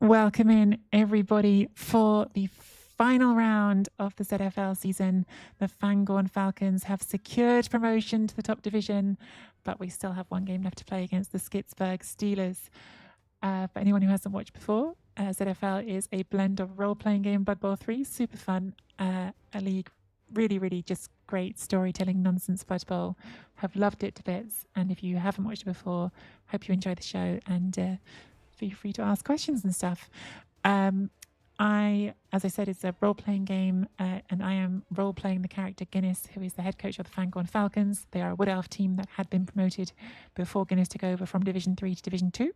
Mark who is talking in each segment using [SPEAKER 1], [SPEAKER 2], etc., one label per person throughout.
[SPEAKER 1] Welcome in, everybody, for the final round of the ZFL season. The Fangorn Falcons have secured promotion to the top division, but we still have one game left to play against the Skitzberg Steelers. For anyone who hasn't watched before, ZFL is a blend of role-playing game Blood Bowl 3, super fun, a league, really just great storytelling nonsense Blood Bowl. Have loved it to bits, and if you haven't watched it before, hope you enjoy the show, and feel free to ask questions and stuff. As I said, it's a role-playing game, and I am role-playing the character Guinness, who is the head coach of the Fangorn Falcons. They are a Wood Elf team that had been promoted before Guinness took over from Division 3 to Division 2.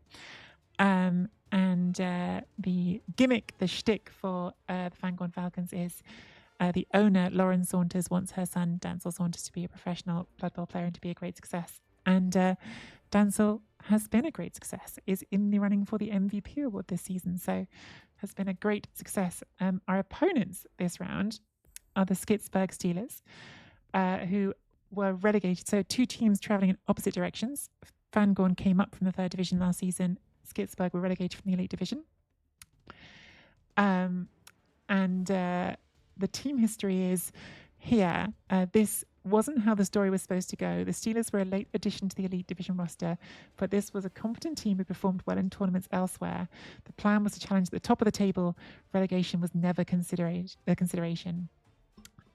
[SPEAKER 1] The gimmick, the shtick for the Fangorn Falcons is the owner, Lauren Saunders, wants her son, Dancel Saunders, to be a professional Blood Bowl player and to be a great success. And Dancel has been a great success, is in the running for the MVP award this season, so has been a great success. Our opponents this round are the Skitzberg Steelers, who were relegated. So two teams traveling in opposite directions. Fangorn came up from the third division last season. Skitzberg were relegated from the elite division. The team history is here. This wasn't how the story was supposed to go. The Steelers were a late addition to the elite division roster, but this was a competent team who performed well in tournaments elsewhere. The plan was to challenge at the top of the table. Relegation was never a consideration.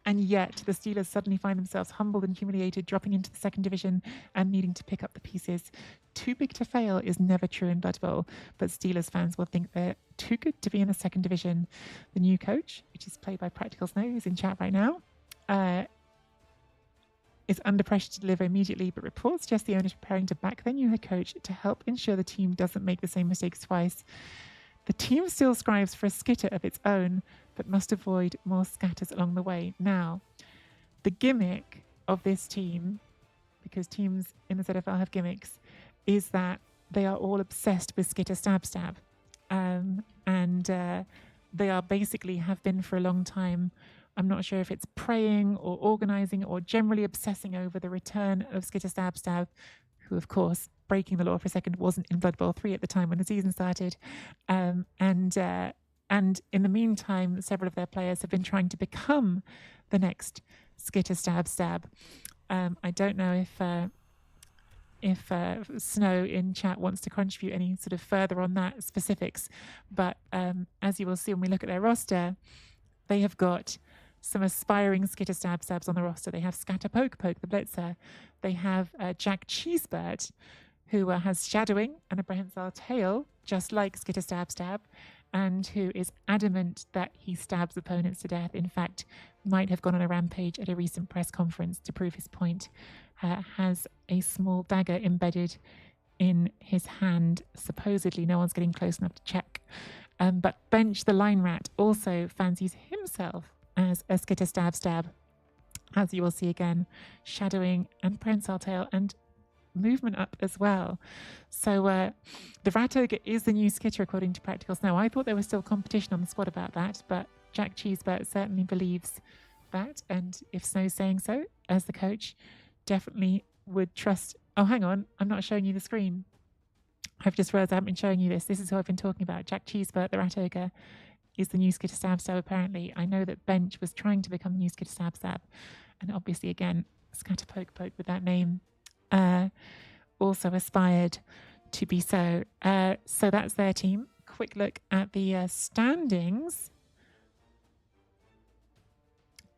[SPEAKER 1] And yet, the Steelers suddenly find themselves humbled and humiliated, dropping into the second division and needing to pick up the pieces. Too big to fail is never true in Blood Bowl, but Steelers fans will think they're too good to be in the second division. The new coach, which is played by Practical Snow, who's in chat right now, is under pressure to deliver immediately, but reports suggest the owner is preparing to back their new head coach to help ensure the team doesn't make the same mistakes twice. The team still strives for a skitter of its own, but must avoid more scatters along the way. Now, the gimmick of this team, because teams in the ZFL have gimmicks, is that they are all obsessed with skitter stab. They are basically have been for a long time. I'm not sure if it's praying or organizing or generally obsessing over the return of skitter stab, who, of course, breaking the law for a second, wasn't in Blood Bowl 3 at the time when the season started. And in the meantime, several of their players have been trying to become the next skitter stab. I don't know if Snow in chat wants to contribute any sort of further on that specifics, but as you will see when we look at their roster, they have got some aspiring skitter stabs on the roster. They have Scatter Poke the Blitzer. They have Jack Cheesebird, who has shadowing and a prehensile tail, just like skitter stab, and who is adamant that he stabs opponents to death. In fact, might have gone on a rampage at a recent press conference to prove his point. Has a small dagger embedded in his hand. Supposedly, no one's getting close enough to check. But Bench the Line Rat also fancies himself as a skitter stab, as you will see again, shadowing and prehensile tail and movement up as well. So the Rat Ogre is the new skitter according to Practical Snow. I thought there was still competition on the squad about that, but Jack Cheesebert certainly believes that, and if Snow's saying so, as the coach, definitely would trust. Oh, hang on, I'm not showing you the screen. I've just realised I haven't been showing you this. This is who I've been talking about. Jack Cheesebert, the Rat Ogre, is the new skitter stab apparently. I know that Bench was trying to become the new skitter stab, and obviously again, Scatter Poke with that name also aspired to be so. So that's their team. Quick look at the standings.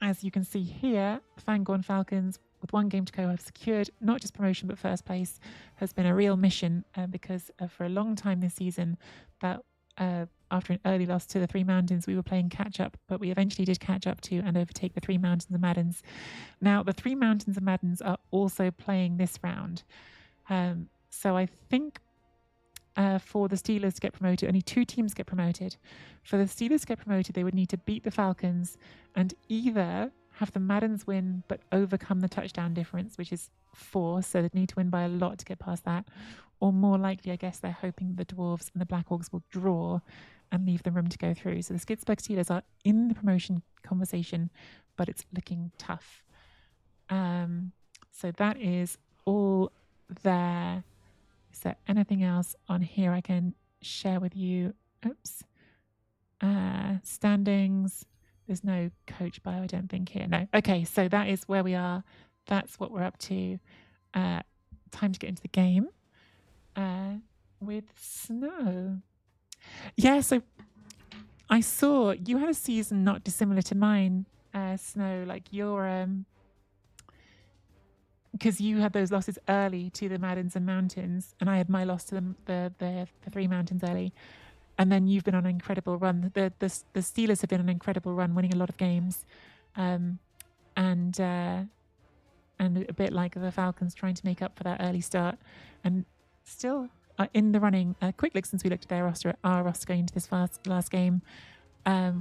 [SPEAKER 1] As you can see here, Fangorn Falcons, with one game to go, have secured not just promotion but first place. Has been a real mission because for a long time this season, that after an early loss to the Three Mountains, we were playing catch up, but we eventually did catch up to and overtake the Three Mountains and Maddens. Now, the Three Mountains and Maddens are also playing this round. So I think for the Steelers to get promoted, only two teams get promoted. For the Steelers to get promoted, they would need to beat the Falcons and either have the Maddens win but overcome the touchdown difference, which is 4, so they'd need to win by a lot to get past that. Or more likely, I guess, they're hoping the Dwarves and the Blackhawks will draw and leave them room to go through. So the Skitzberg Steelers are in the promotion conversation, but it's looking tough. So that is all there. Is there anything else on here I can share with you? Oops. Standings. There's no coach bio, I don't think, here. No. Okay, so that is where we are. That's what we're up to. Time to get into the game with Snow. Yeah, so I saw you had a season not dissimilar to mine, Snow. Like your because you had those losses early to the Maddens and Mountains, and I had my loss to the Three Mountains early. And then you've been on an incredible run. The Steelers have been on an incredible run, winning a lot of games, and a bit like the Falcons, trying to make up for that early start, and still in the running. A quick look since we looked at our roster going into this last game.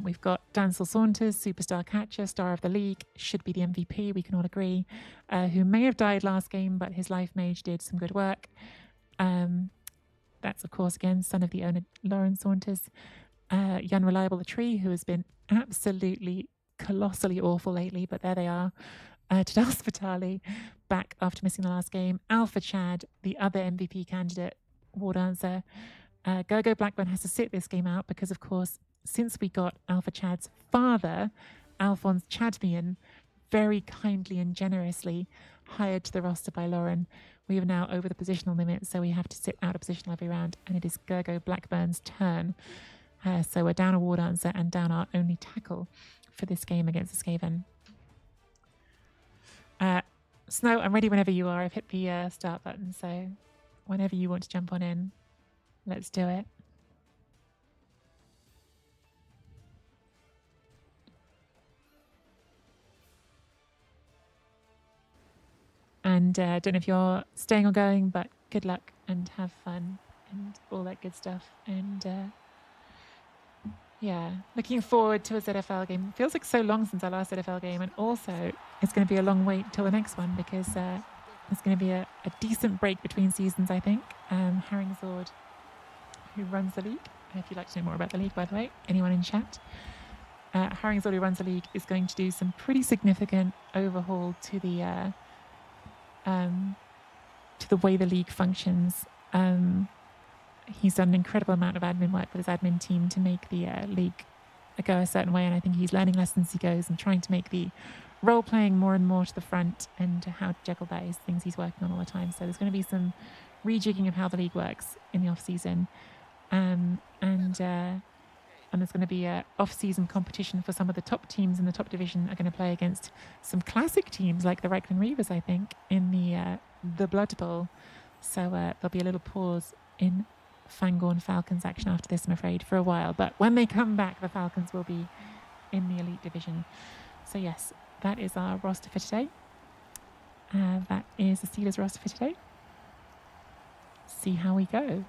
[SPEAKER 1] We've got Dancel Saunders, superstar catcher, star of the league, should be the MVP. We can all agree. Who may have died last game, but his life mage did some good work. That's, of course, again, son of the owner, Lauren Saunders. Young Reliable the Tree, who has been absolutely colossally awful lately, but there they are. Tadal Spitali, back after missing the last game. Alpha Chad, the other MVP candidate, war dancer. Gogo Blackburn has to sit this game out because, of course, since we got Alpha Chad's father, Alphonse Chadmian, very kindly and generously hired to the roster by Lauren, we are now over the positional limit, so we have to sit out of positional every round, and it is Gergo Blackburn's turn. So we're down a war dancer and down our only tackle for this game against the Skaven. Snow, I'm ready whenever you are. I've hit the start button, so whenever you want to jump on in, let's do it. And don't know if you're staying or going, but good luck and have fun and all that good stuff. And yeah, looking forward to a ZFL game. It feels like so long since our last ZFL game. And also, it's going to be a long wait till the next one because there's going to be a decent break between seasons, I think. Haringzord, who runs the league. If you'd like to know more about the league, by the way, anyone in chat. Haringzord, who runs the league, is going to do some pretty significant overhaul to the way the league functions. He's done an incredible amount of admin work with his admin team to make the league go a certain way, and I think he's learning lessons as he goes and trying to make the role playing more and more to the front, and how to juggle that is things he's working on all the time. So there's going to be some rejigging of how the league works in the off season, and there's going to be a off-season competition for some of the top teams in the top division are going to play against some classic teams like the Reikland Reavers, I think, in the Blood Bowl. So there'll be a little pause in Fangorn Falcons action after this, I'm afraid, for a while. But when they come back, the Falcons will be in the elite division. So yes, that is our roster for today. That is the Steelers roster for today. See how we go.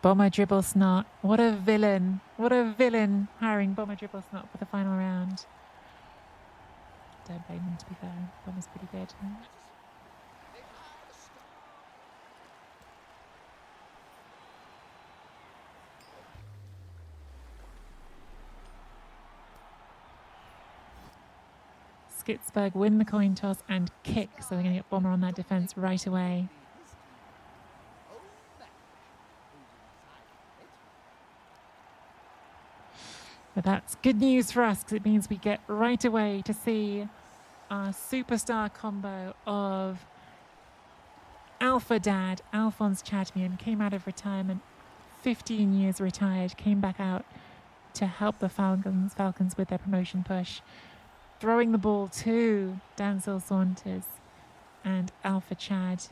[SPEAKER 1] Bomber Dribble Snot. What a villain. What a villain hiring Bomber Dribble Snot for the final round. Don't blame him, to be fair. Bomber's pretty good. Skitzberg win the coin toss and kick, so they're going to get Bomber on that defense right away. But that's good news for us because it means we get right away to see our superstar combo of Alpha Dad, Alphonse Chadmian, came out of retirement, 15 years retired, came back out to help the Falcons with their promotion push, throwing the ball to Dancel Saunders and Alpha Chad,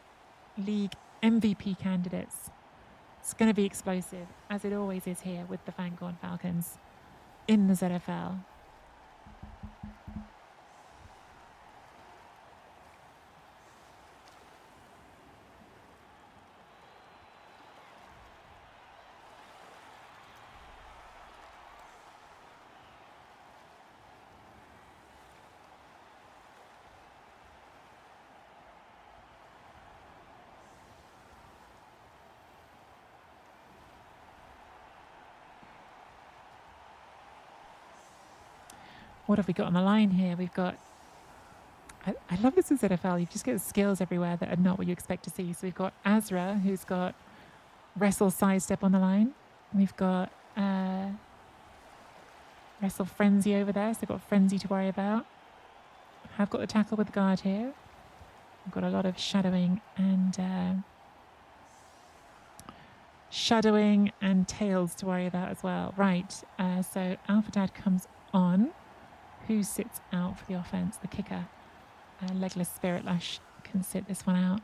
[SPEAKER 1] league MVP candidates. It's going to be explosive, as it always is here with the Fangorn Falcons in the ZFL. What have we got on the line here? We've got... I love this in ZFL. You just get skills everywhere that are not what you expect to see. So we've got Azra, who's got Wrestle Sidestep on the line. We've got Wrestle Frenzy over there. So we've got Frenzy to worry about. I've got the tackle with the guard here. I've got a lot of shadowing and tails to worry about as well. Right, so Alpha Dad comes on. Who sits out for the offense? The kicker. Legless Spirit Lash can sit this one out.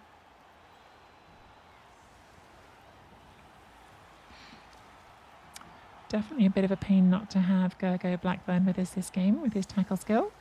[SPEAKER 1] Definitely a bit of a pain not to have Gergo Blackburn with us this game with his tackle skill.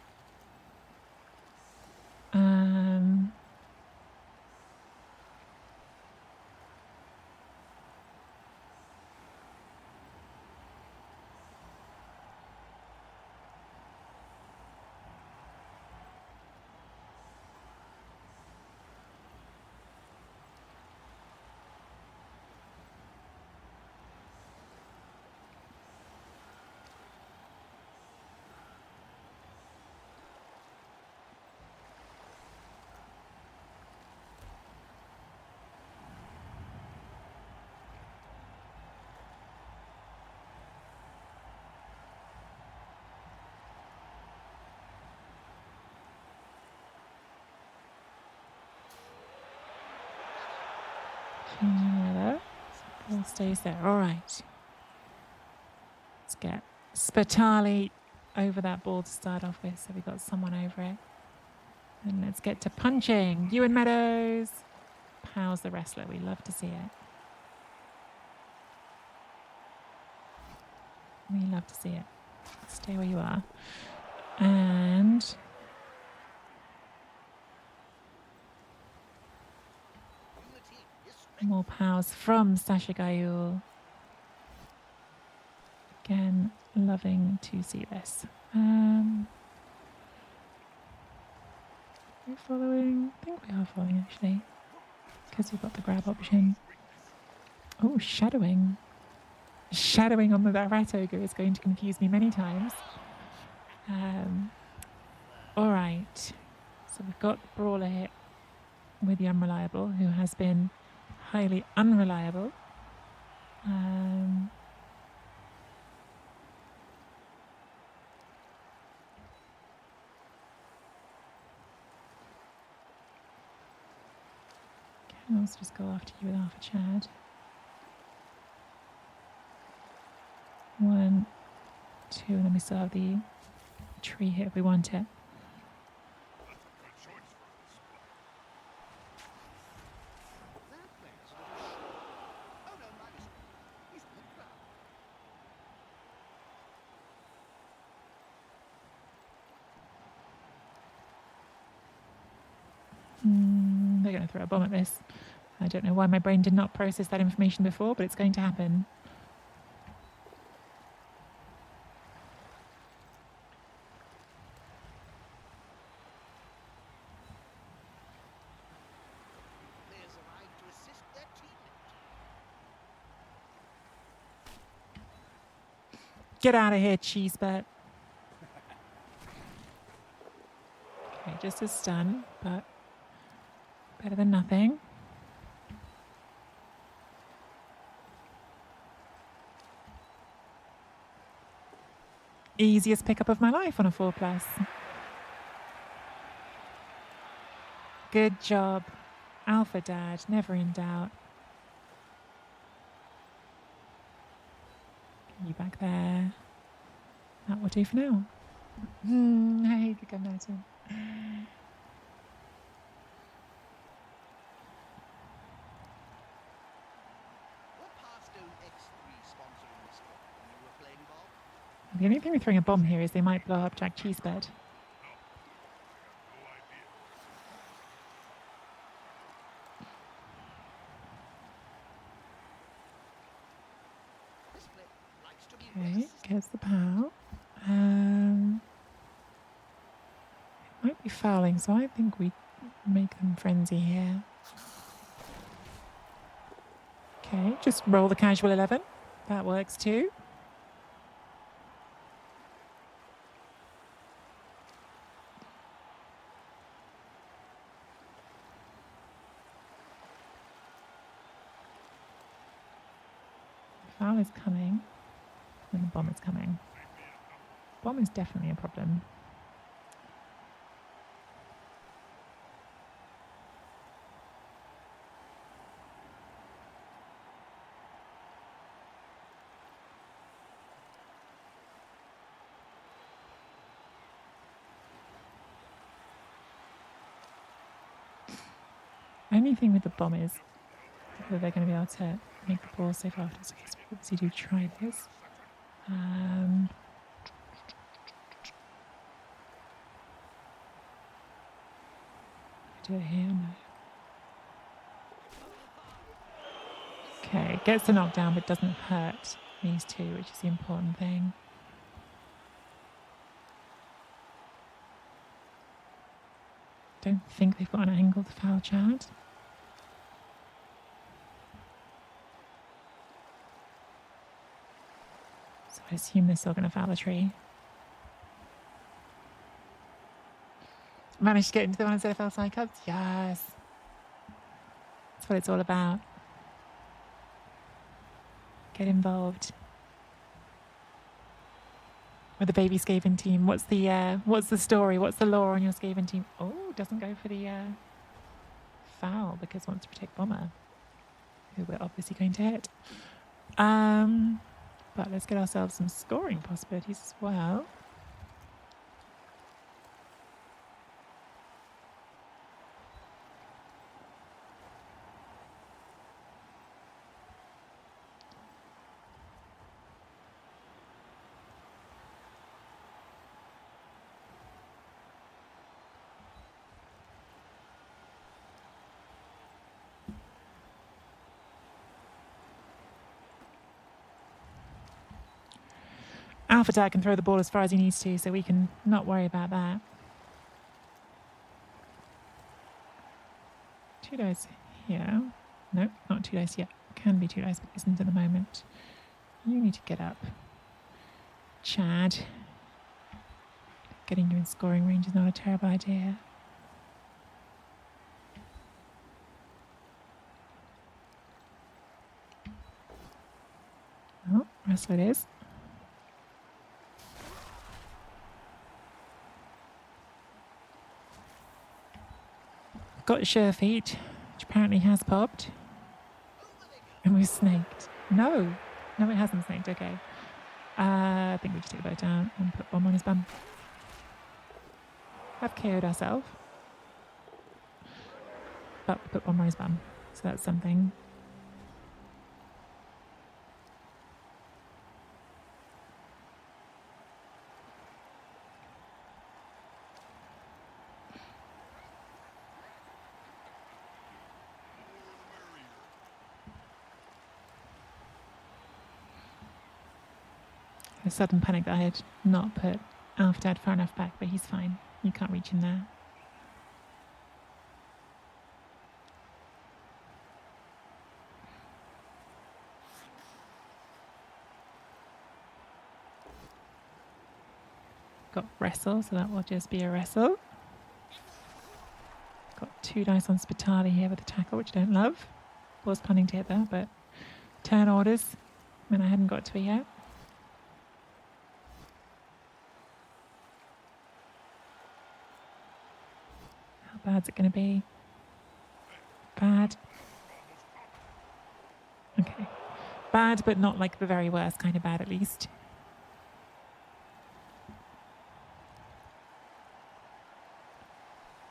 [SPEAKER 1] Ball stays there. All right. Let's get Spitali over that ball to start off with. So we've got someone over it. And let's get to punching. Ewan Meadows. Pow's the wrestler. We love to see it. We love to see it. Stay where you are. And more Pows from Sasha Gayul. Again, loving to see this. We're following. I think we are following actually, because we've got the grab option. Oh, shadowing. Shadowing on that rat ogre is going to confuse me many times. All right. So we've got the brawler hit with the unreliable, who has been highly unreliable. Can also just go after you with Alpha Chad. 1, 2, and then we still have the tree here if we want it. They're going to throw a bomb at this. I don't know why my brain did not process that information before, but it's going to happen. Get out of here, Cheesebert. Okay, just a stun, but better than nothing. Easiest pickup of my life on a 4+. Good job. Alpha Dad, never in doubt. You back there. That will do for now. I hate the gun mountain. The only thing with throwing a bomb here is they might blow up Jack Cheesebed. Okay, gets the pow. It might be fouling, so I think we make them frenzy here. Okay, just roll the casual 11. That works too. is coming. And the bomb is coming. Bomb is definitely a problem. Only thing with the bomb is whether they're going to be able to make the ball safe after. So I guess we obviously do try this. Do it here? No. Okay, gets the knockdown but doesn't hurt these two, which is the important thing. Don't think they've got an angle to foul Chad. So I assume they're still going to foul the tree. Managed to get into the one instead of NFL Cups? Yes. That's what it's all about. Get involved. With the baby Skaven team. What's the story? What's the lore on your Skaven team? Oh, doesn't go for the foul because wants to protect Bomber, who we're obviously going to hit. But let's get ourselves some scoring possibilities as well. Alpha Dad can throw the ball as far as he needs to, so we can not worry about that. 2 dice here. No, not 2 dice yet. Can be 2 dice, but isn't at the moment. You need to get up. Chad. Getting you in scoring range is not a terrible idea. Oh, wrestle it is. Got sure feet, which apparently has popped. And we've snaked. No, it hasn't snaked. Okay. I think we just take the boat down and put Bomb on his bum. Have KO'd ourselves. But we put Bomb on his bum. So that's something. A sudden panic that I had not put Alpha Dad far enough back, but he's fine. You can't reach him there. Got wrestle, so that will just be a wrestle. Got 2 dice on Spitali here with the tackle, which I don't love. Was planning to hit that, but turn orders when I hadn't got to it yet. How bad's it going to be? Bad. Okay. Bad, but not like the very worst kind of bad, at least.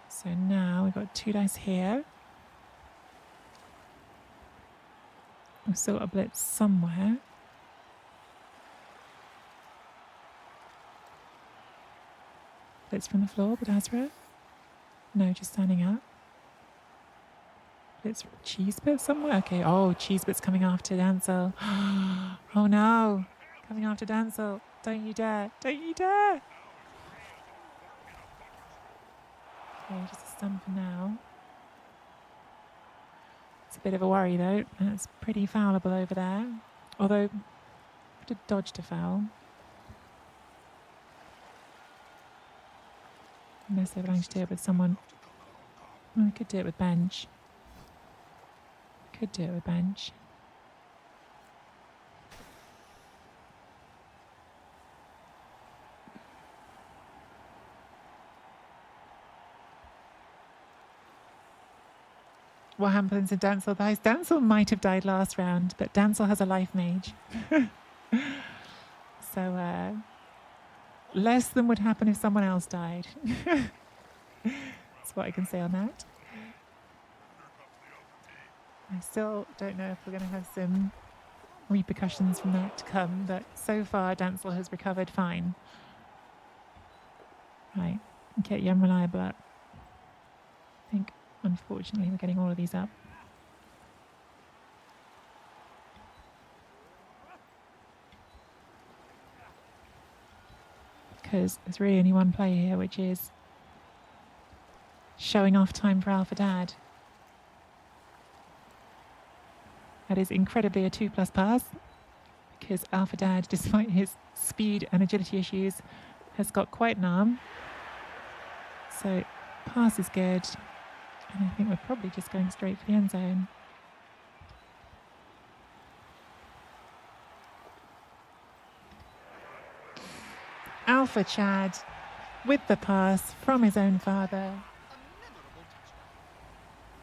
[SPEAKER 1] So now we've got 2 dice here. We've still got a blitz somewhere. Blitz from the floor, but Azra? No, just standing up. Blitz from Cheesebit somewhere? Okay, oh, Cheesebit's coming after Dancel. Oh no, coming after Dancel. Don't you dare, don't you dare! Okay, just a stun for now. It's a bit of a worry though. That's pretty foulable over there. Although, I did dodge to foul. Unless they're planning to do it with someone. Oh, I could do it with bench. Could do it with bench. what happens if Dancel dies? Dancel might have died last round, but Dancel has a life mage. So less than would happen if someone else died. That's what I can say on that. I still don't know if we're going to have some repercussions from that to come, but so far Dancel has recovered fine. Right, get your unreliable up. I think, unfortunately, we're getting all of these up. Because there's really only one play here, which is showing off time for Alpha Dad. That is incredibly a 2+ pass, because Alpha Dad, despite his speed and agility issues, has got quite an arm. So pass is good, and I think we're probably just going straight for the end zone. Alpha Chad with the pass from his own father.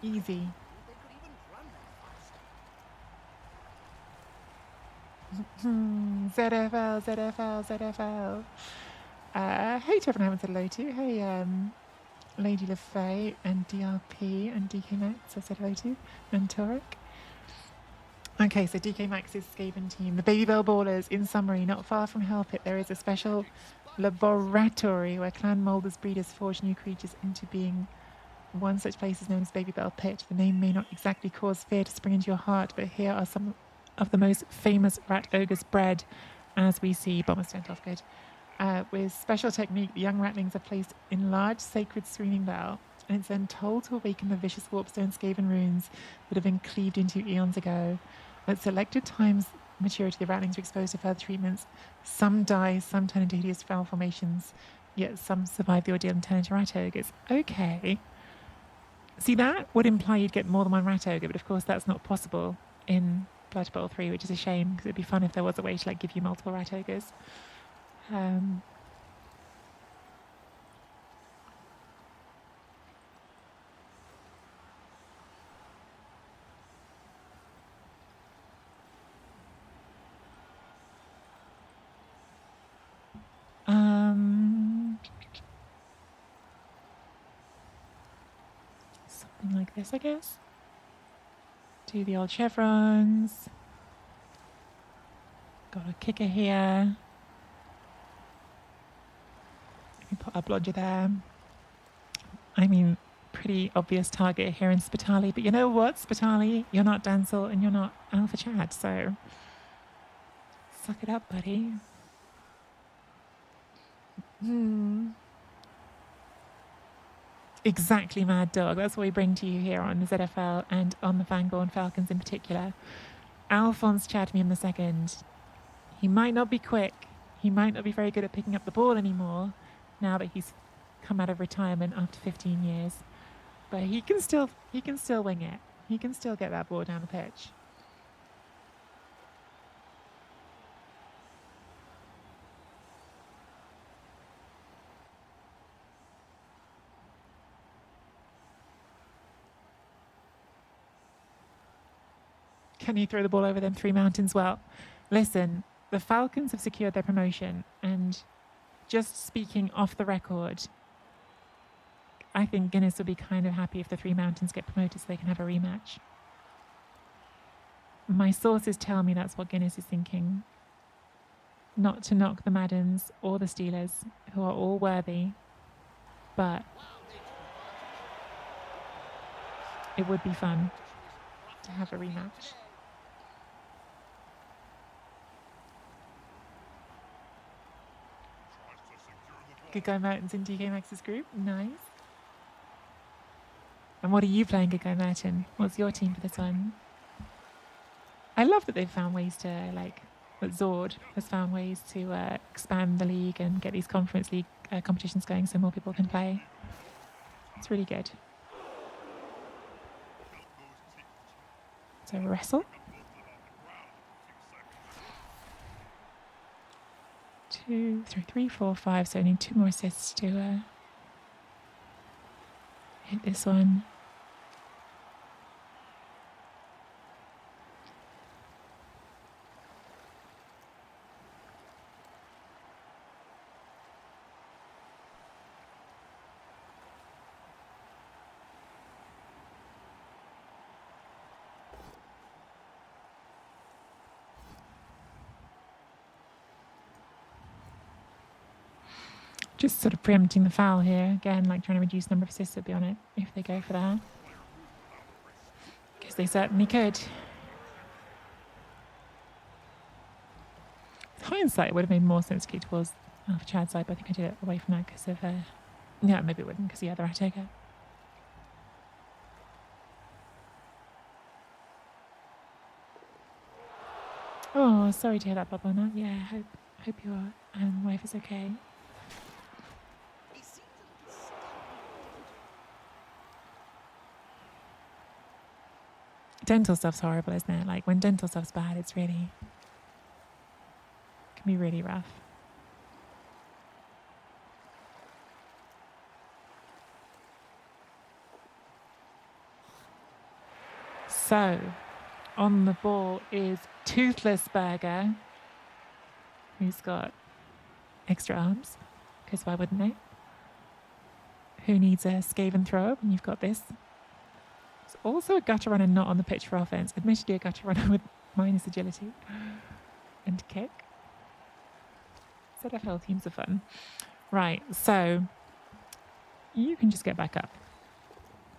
[SPEAKER 1] Easy. ZFL, ZFL, ZFL. Hey to everyone I haven't said hello to. Hey, Lady LaFay and DRP and DK Max I said hello to. And Torek. Okay, so DK Max's Skaven team. The Baby Bell Ballers, in summary, not far from Hellpit, there is a special laboratory where clan molders breeders forge new creatures into being. One such place is known as Baby Bell Pit. The name may not exactly cause fear to spring into your heart, but here are some of the most famous rat ogres bred, as we see. Bombers turned off, good. With special technique, the young ratlings are placed in large sacred screening bell, and it's then told to awaken the vicious warpstone Skaven runes that have been cleaved into eons ago. At selected times, maturity, the ratlings are exposed to further treatments. Some die, some turn into hideous foul formations, yet some survive the ordeal and turn into rat ogres. Okay. See, that would imply you'd get more than one rat ogre, but of course that's not possible in Blood Bowl 3, which is a shame, because it'd be fun if there was a way to give you multiple rat ogres. Something like this, I guess. Do the old chevrons. Got a kicker here. Let me put a blodger there. I mean, pretty obvious target here in Spitali, but you know what, Spitali? You're not Dancel and you're not Alpha Chad, so suck it up, buddy. Exactly, Mad Dog. That's what we bring to you here on the ZFL and on the Fangorn Falcons in particular. Alphonse Chadmium II. He might not be quick. He might not be very good at picking up the ball anymore now that he's come out of retirement after 15 years. But he can still wing it. He can still get that ball down the pitch. Can you throw the ball over them 3 mountains? Well, listen, the Falcons have secured their promotion, and just speaking off the record, I think Guinness would be kind of happy if the 3 mountains get promoted so they can have a rematch. My sources tell me that's what Guinness is thinking. Not to knock the Maddens or the Steelers, who are all worthy, but it would be fun to have a rematch. Good Guy Mertens in DK Max's group. Nice. And what are you playing, Good Guy Merton? What's your team for this one? I love that they've found ways to, that Zord has found ways to expand the league and get these conference league competitions going so more people can play. It's really good. So wrestle. 2, 3, 4, 5. So I need 2 more assists to hit this one. Just sort of preempting the foul here. Again, like trying to reduce number of assists would be on it if they go for that. Because they certainly could. Hindsight, it would have made more sense to kick towards Alpha Chad's side, but I think I did it away from that because of... yeah, maybe it wouldn't because, yeah, the right taker. Oh, sorry to hear that, Bob, on that. Yeah, hope your wife is okay. Dental stuff's horrible, isn't it? Like, when dental stuff's bad, it's really... can be really rough. So, on the ball is Toothless Burger, who's got extra arms, because why wouldn't they? Who needs a Skaven thrower when you've got this? It's also a gutter runner not on the pitch for offense. Admittedly, a gutter runner with minus agility and kick. ZFL teams are fun. Right, so you can just get back up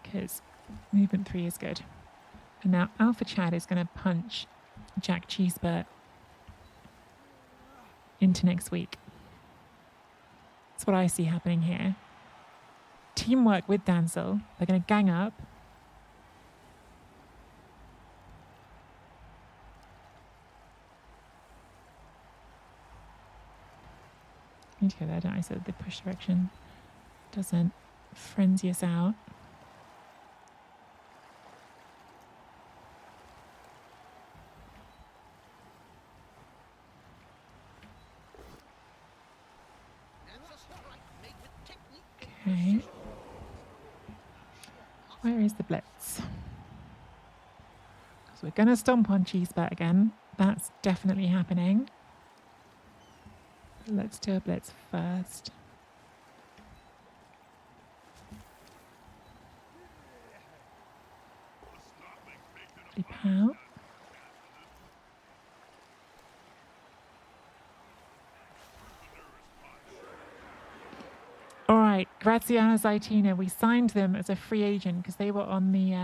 [SPEAKER 1] because movement 3 is good. And now Alpha Chad is going to punch Jack Cheeseburt into next week. That's what I see happening here. Teamwork with Dancel. They're going to gang up. I need to go there, don't I? So the push direction doesn't frenzy us out. Okay. Where is the blitz? So we're going to stomp on Cheeseburt again. That's definitely happening. Let's do a blitz first. Leap out. All right, Graziano Zaitina. We signed them as a free agent because they were on the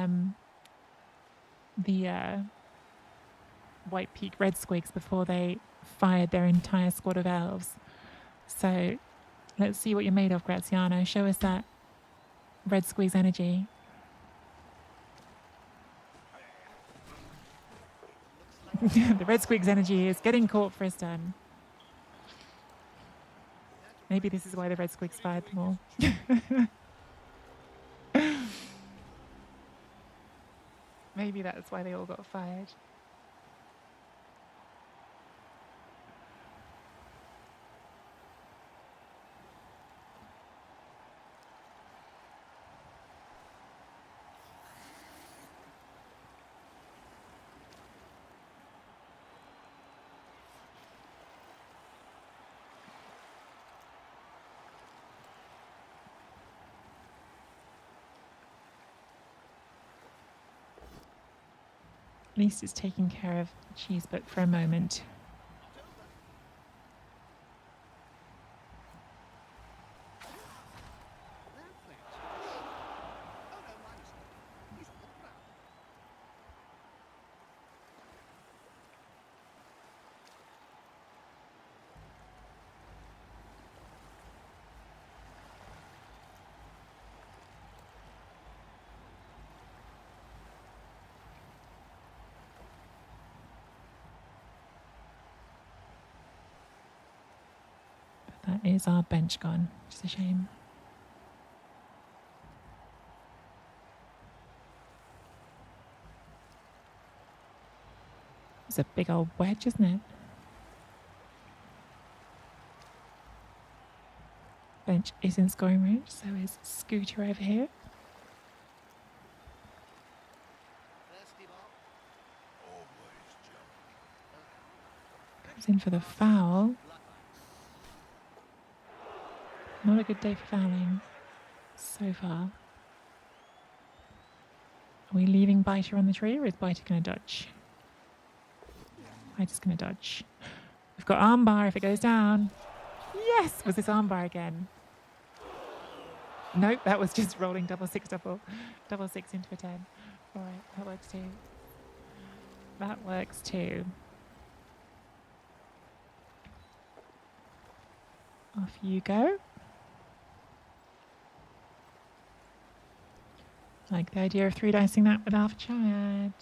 [SPEAKER 1] White Peak Red Squigs before they fired their entire squad of elves. So let's see what you're made of, Graziano. Show us that Red Squigs energy. The Red Squigs energy is getting caught for his turn. Maybe this is why the Red Squigs fired them all. Maybe that's why they all got fired. At least it's taking care of Cheeseburt for a moment. That is our bench gone, which is a shame. It's a big old wedge, isn't it? Bench is in scoring range, so is Scooter over here. Comes in for the foul. Not a good day for fouling so far. Are we leaving Biter on the tree, or is Biter going to dodge? Biter's going to dodge. We've got armbar if it goes down. Yes! Was this armbar again? Nope, that was just rolling double six into a 10. All right, that works too. That works too. Off you go. Like the idea of 3 dicing that with half a chad.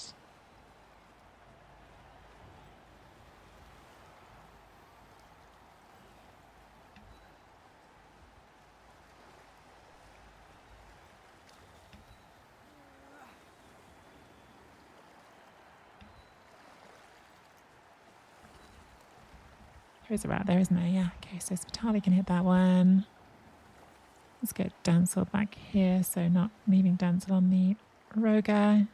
[SPEAKER 1] There is a rat there, isn't there? Yeah. Okay, so Spitali can hit that one. Let's get Dancel back here, so not leaving Dancel on the Roga.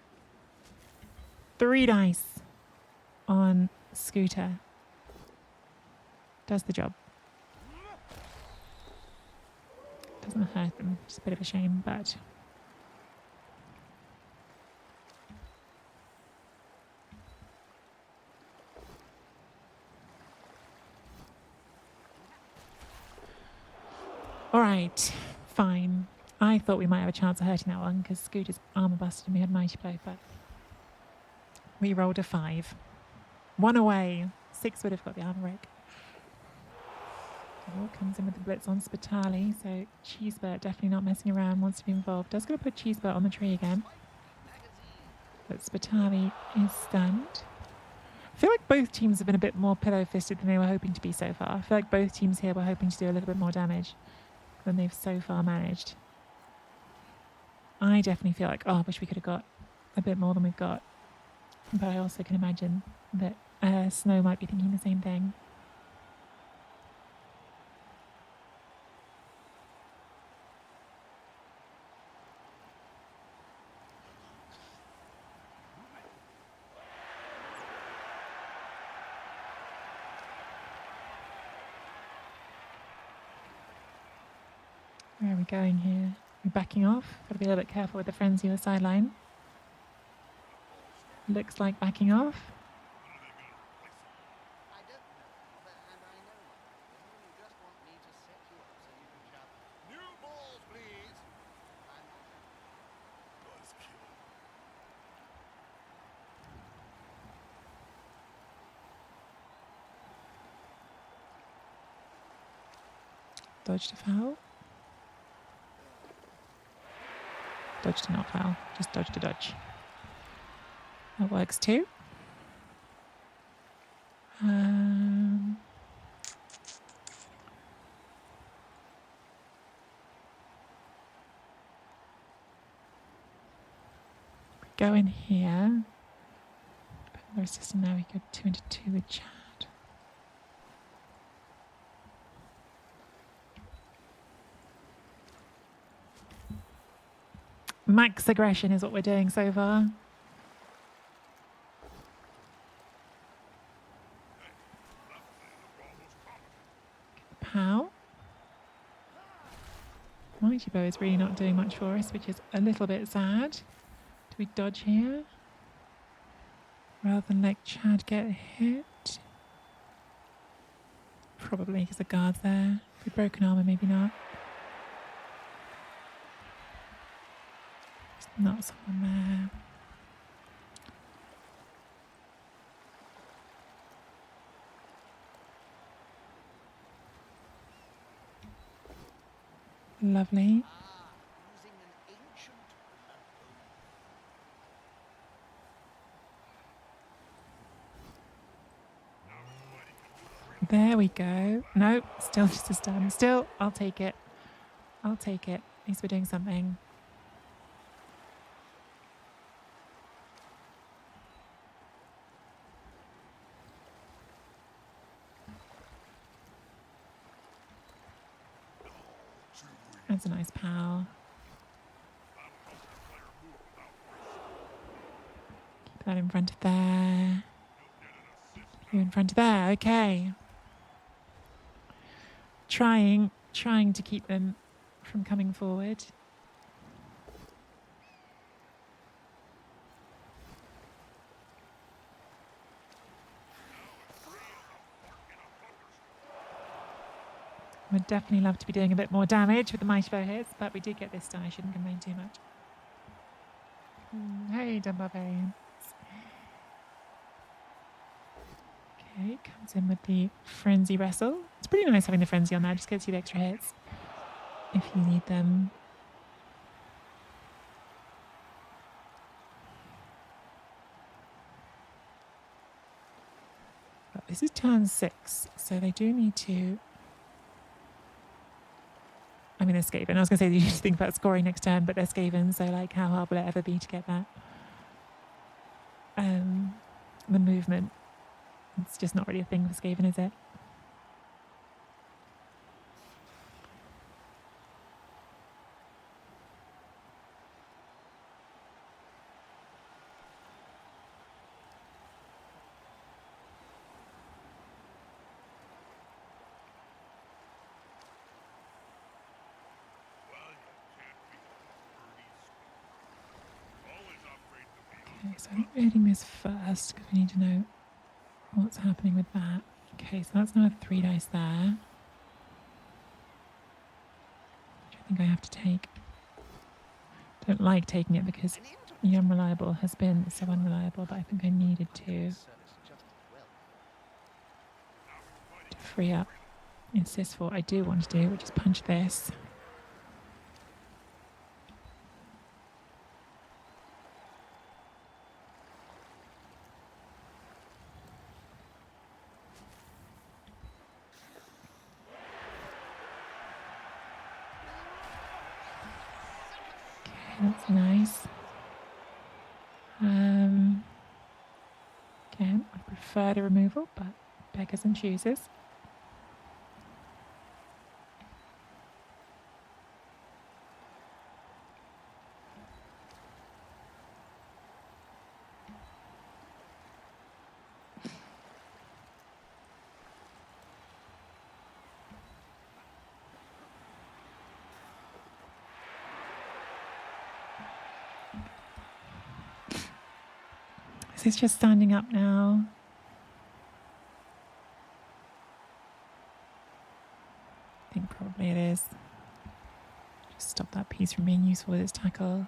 [SPEAKER 1] 3 dice on Scooter. Does the job. Doesn't hurt them. Just a bit of a shame, but... All right, fine. I thought we might have a chance of hurting that one because Scooter's armor busted and we had Mighty Blow, but we rolled a 5. 1 away. 6 would have got the armor break. Comes in with the blitz on Spitali, so Cheesebert definitely not messing around, wants to be involved. Does going to put Cheesebert on the tree again. But Spitali is stunned. I feel like both teams have been a bit more pillow-fisted than they were hoping to be so far. I feel like both teams here were hoping to do a little bit more damage than they've so far managed. I definitely feel like, I wish we could have got a bit more than we've got. But I also can imagine that Snow might be thinking the same thing. Where are we going here? We're backing off. Got to be a little bit careful with the frenzy on the sideline. Looks like backing off. Dodged a foul. Dodge to not foul, just dodge to dodge. That works too. Go in here. Put the assistant now, we go 2 into 2 with Chad. Max aggression is what we're doing so far. Pow. Mighty Bow is really not doing much for us, which is a little bit sad. Do we dodge here? Rather than let Chad get hit? Probably, because the guard's there. With broken armor, maybe not. Not someone there. Lovely. There we go. No, still just a stun. Still, I'll take it. I'll take it. At least we're doing something. That's a nice pow. Keep that in front of there. You in front of there. Okay. Trying to keep them from coming forward. Would definitely love to be doing a bit more damage with the mighty bow hits, but we did get this done. I shouldn't complain too much. Hey, dumb barbarian. Okay, comes in with the frenzy wrestle. It's pretty nice having the frenzy on there, just gets you the extra hits if you need them. But this is turn 6, so they do need to. I mean, they're Skaven. I was going to say you need to think about scoring next turn, but they're Skaven, so like, how hard will it ever be to get that? The movement. It's just not really a thing for Skaven, is it? Okay, so I think we're hitting this first because we need to know what's happening with that. Okay, so that's now 3 dice there. Which I think I have to take. Don't like taking it because the unreliable has been so unreliable, but I think I needed to free up insist for what I do want to do, which is punch this. That's nice. Again, I prefer the removal, but beggars and chooses. Is this just standing up now? I think probably it is. Just stop that piece from being useful with its tackle.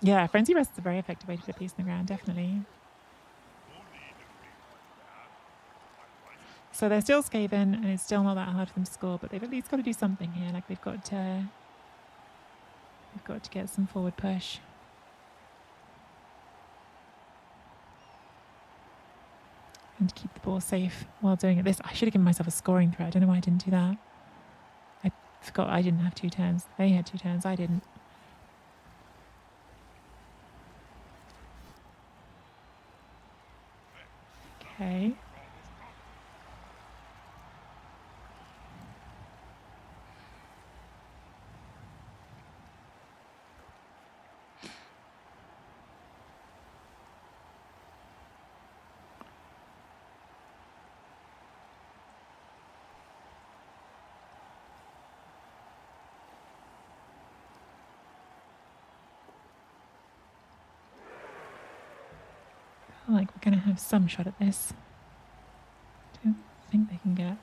[SPEAKER 1] Yeah, Frenzy Rest is a very effective way to put a piece in the ground, definitely. So they're still Skaven, and it's still not that hard for them to score, but they've at least got to do something here. Like they've got to get some forward push. And to keep the ball safe while doing it. I should have given myself a scoring threat. I don't know why I didn't do that. I forgot I didn't have 2 turns. They had 2 turns. I didn't. Okay. Like we're going to have some shot at this. I don't think they can get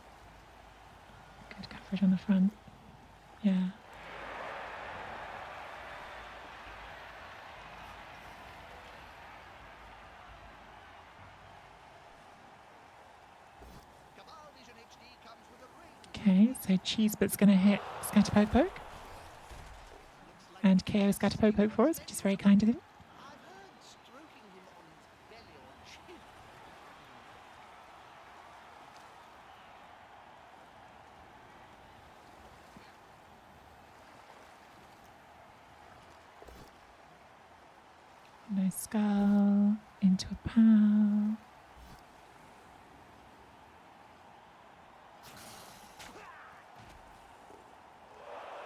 [SPEAKER 1] good coverage on the front. Yeah. Okay, so Cheesebut's going to hit Scatter Poke Poke. And KO Scatter Poke Poke for us, which is very kind of him. Nice skull into a pow.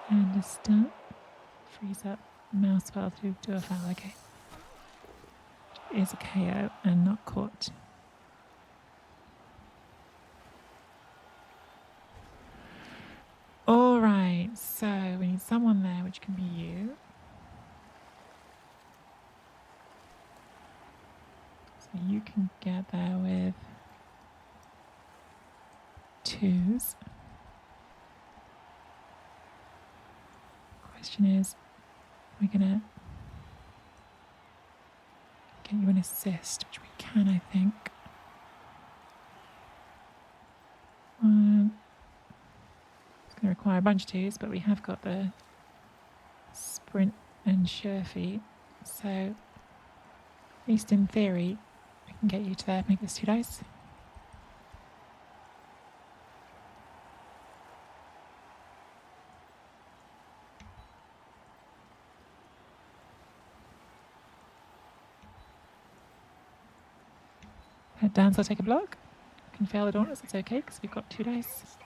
[SPEAKER 1] And a stun. Freeze up mouse well to do a foul. Okay. It is a KO and not caught. All right, so we need someone there, which can be you. So you can get there with twos. Question is, we're gonna get you an assist, which we can, I think. It's going to require a bunch of twos, but we have got the sprint and sure feet. So, at least in theory, I can get you to there, make this 2 dice. Dance will take a block. Can fail the Dauntless, it's okay because we've got 2 dice.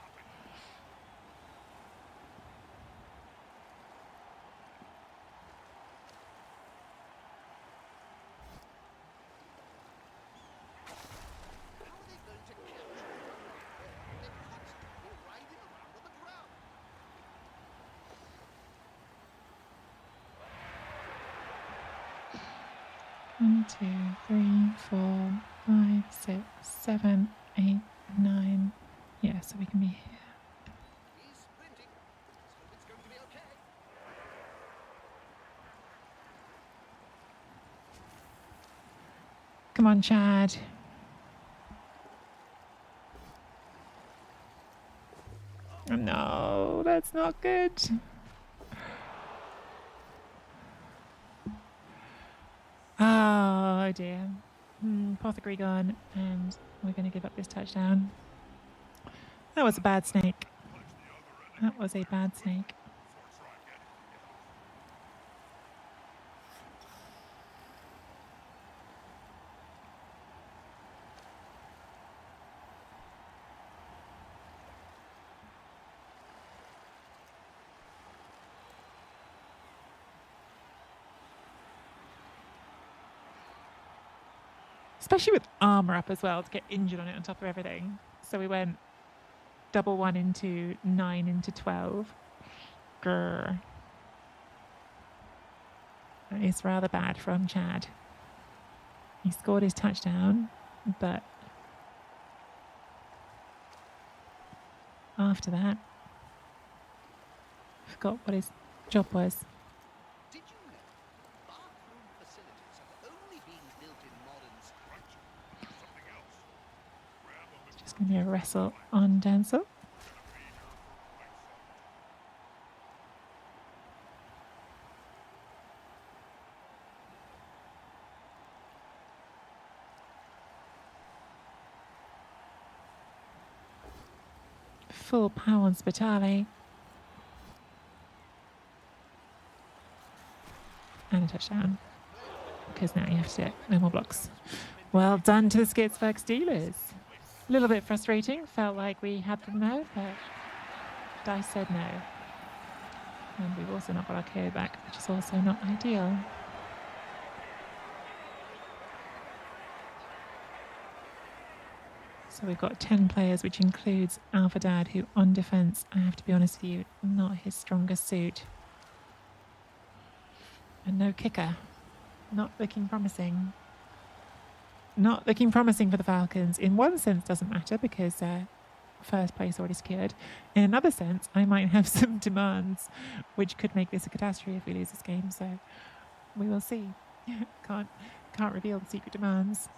[SPEAKER 1] One, 2, 3, 4, 5, 6, 7, 8, 9. Yeah, so we can be here. Come on, Chad. No, that's not good. Oh dear. Apothecary gone, and we're going to give up this touchdown. That was a bad snake. That was a bad snake. Especially with armor up as well, to get injured on it on top of everything. So we went double 1 into 9 into 12. Grr. That is rather bad from Chad. He scored his touchdown, but after that, forgot what his job was.
[SPEAKER 2] Did you know bathroom facilities have only been built in modern
[SPEAKER 1] It's just going to be a wrestle on Denzel. Full power on Spitali. And a touchdown. Because now you have to do it. No more blocks. Well done to the Skitsburg Steelers. A little bit frustrating. Felt like we had them though, but dice said no. And we've also not got our KO back, which is also not ideal. So we've got 10 players, which includes Alpha Dad, who on defense, I have to be honest with you, not his strongest suit. And no kicker. Not looking promising. Not looking promising for the Falcons. In one sense, doesn't matter because first place already secured. In another sense, I might have some demands, which could make this a catastrophe if we lose this game. So we will see. Can't reveal the secret demands.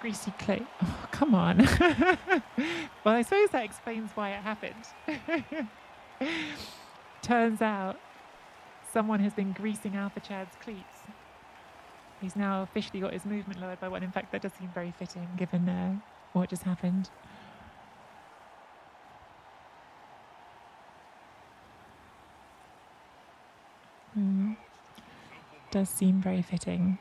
[SPEAKER 1] Greasy clay. Oh, come on. Well, I suppose that explains why it happened. Turns out someone has been greasing Alpha Chad's cleats. He's now officially got his movement lowered by 1. In fact, that does seem very fitting given what just happened. does seem very fitting.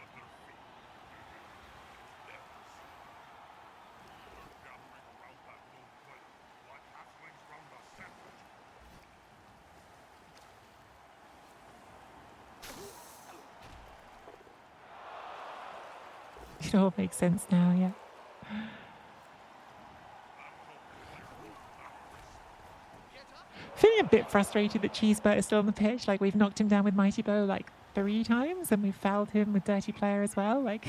[SPEAKER 1] It all makes sense now, yeah. Feeling a bit frustrated that Cheesebert is still on the pitch. Like, we've knocked him down with Mighty Bow like 3 times, and we've fouled him with Dirty Player as well. Like,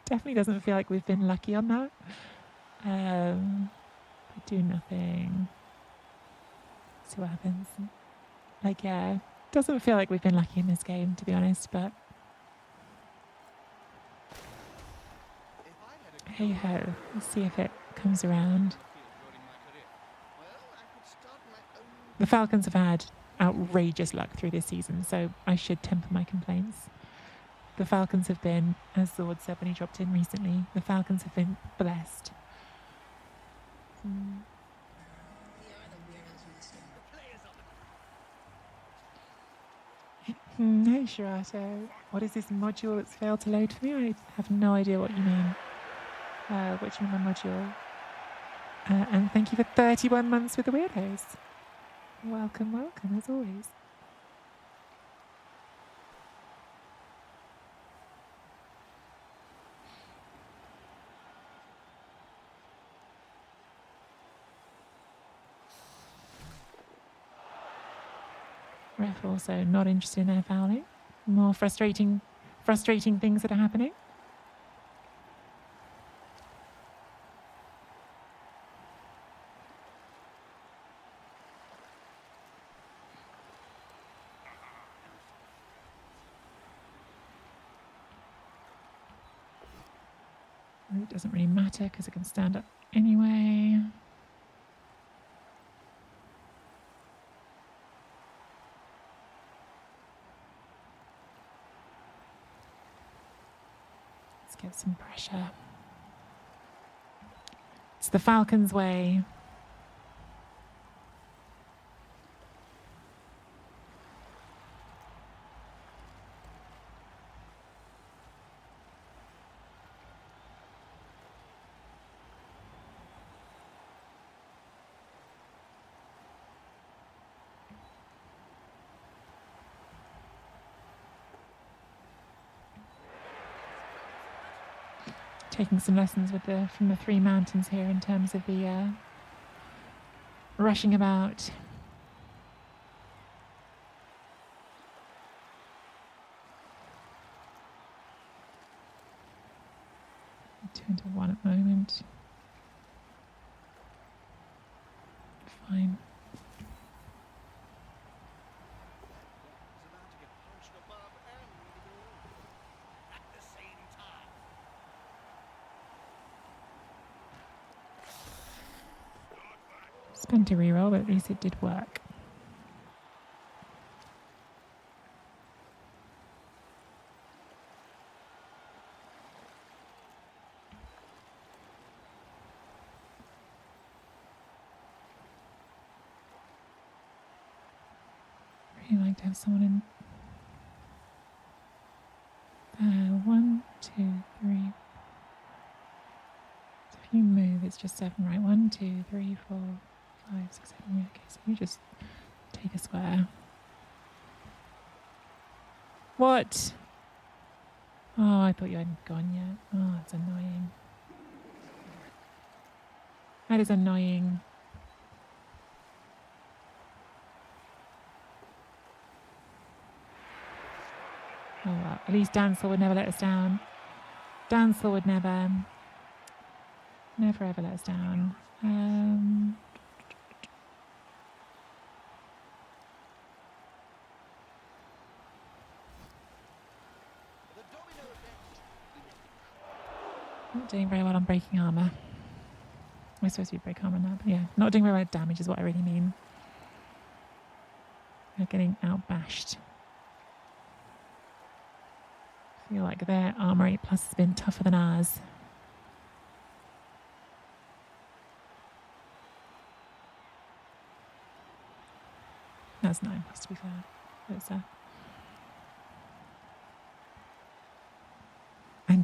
[SPEAKER 1] definitely doesn't feel like we've been lucky on that. We do nothing. See what happens. Like, yeah, doesn't feel like we've been lucky in this game, to be honest, but hey ho, let's see if it comes around. The Falcons have had outrageous luck through this season, so I should temper my complaints. The Falcons have been, as Zord said when he dropped in recently, the Falcons have been blessed. Hey Shirato, what is this module that's failed to load for me? I have no idea what you mean. What do you mean by module? And thank you for 31 months with the Weirdos. Welcome, welcome, as always. Ref also not interested in their fouling. More frustrating things that are happening. It doesn't really matter because it can stand up anyway. Let's get some pressure. It's the Falcons' way. Taking some lessons from the Three Mountains here in terms of the rushing about. Two into one at the moment. Fine. Spent a reroll, but at least it did work. Really like to have someone in. 1, 2, 3. So if you move, it's just 7, right? 1, 2, 3, 4, 5, 6, 7. Yeah, okay, so you just take a square. What? Oh, I thought you hadn't gone yet. Oh, that's annoying. That is annoying. Oh well, at least Dancel would never let us down. Dancel would never ever let us down. Not doing very well on breaking armor. We're supposed to be break armor now, but yeah, not doing very well at damage is what I really mean. We're getting outbashed. I feel like their armor 8+ has been tougher than ours. That's 9+ to be fair. But it's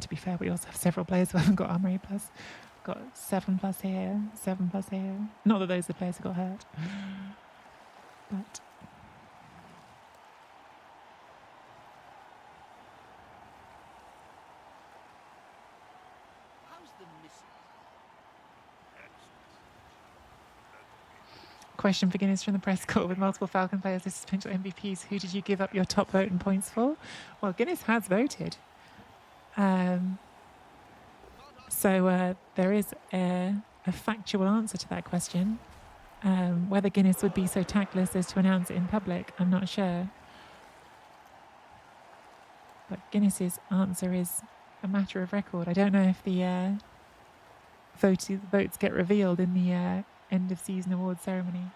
[SPEAKER 1] And to be fair, we also have several players who haven't got Armory Plus. Got 7+ here, 7+ here. Not that those are the players who got hurt. But
[SPEAKER 2] How's the misses?
[SPEAKER 1] question for Guinness from the press corps: with multiple Falcon players as potential MVPs, who did you give up your top vote and points for? Well, Guinness has voted. So there is a factual answer to that question. Whether Guinness would be so tactless as to announce it in public, I'm not sure. But Guinness's answer is a matter of record. I don't know if the votes get revealed in the end of season award ceremony.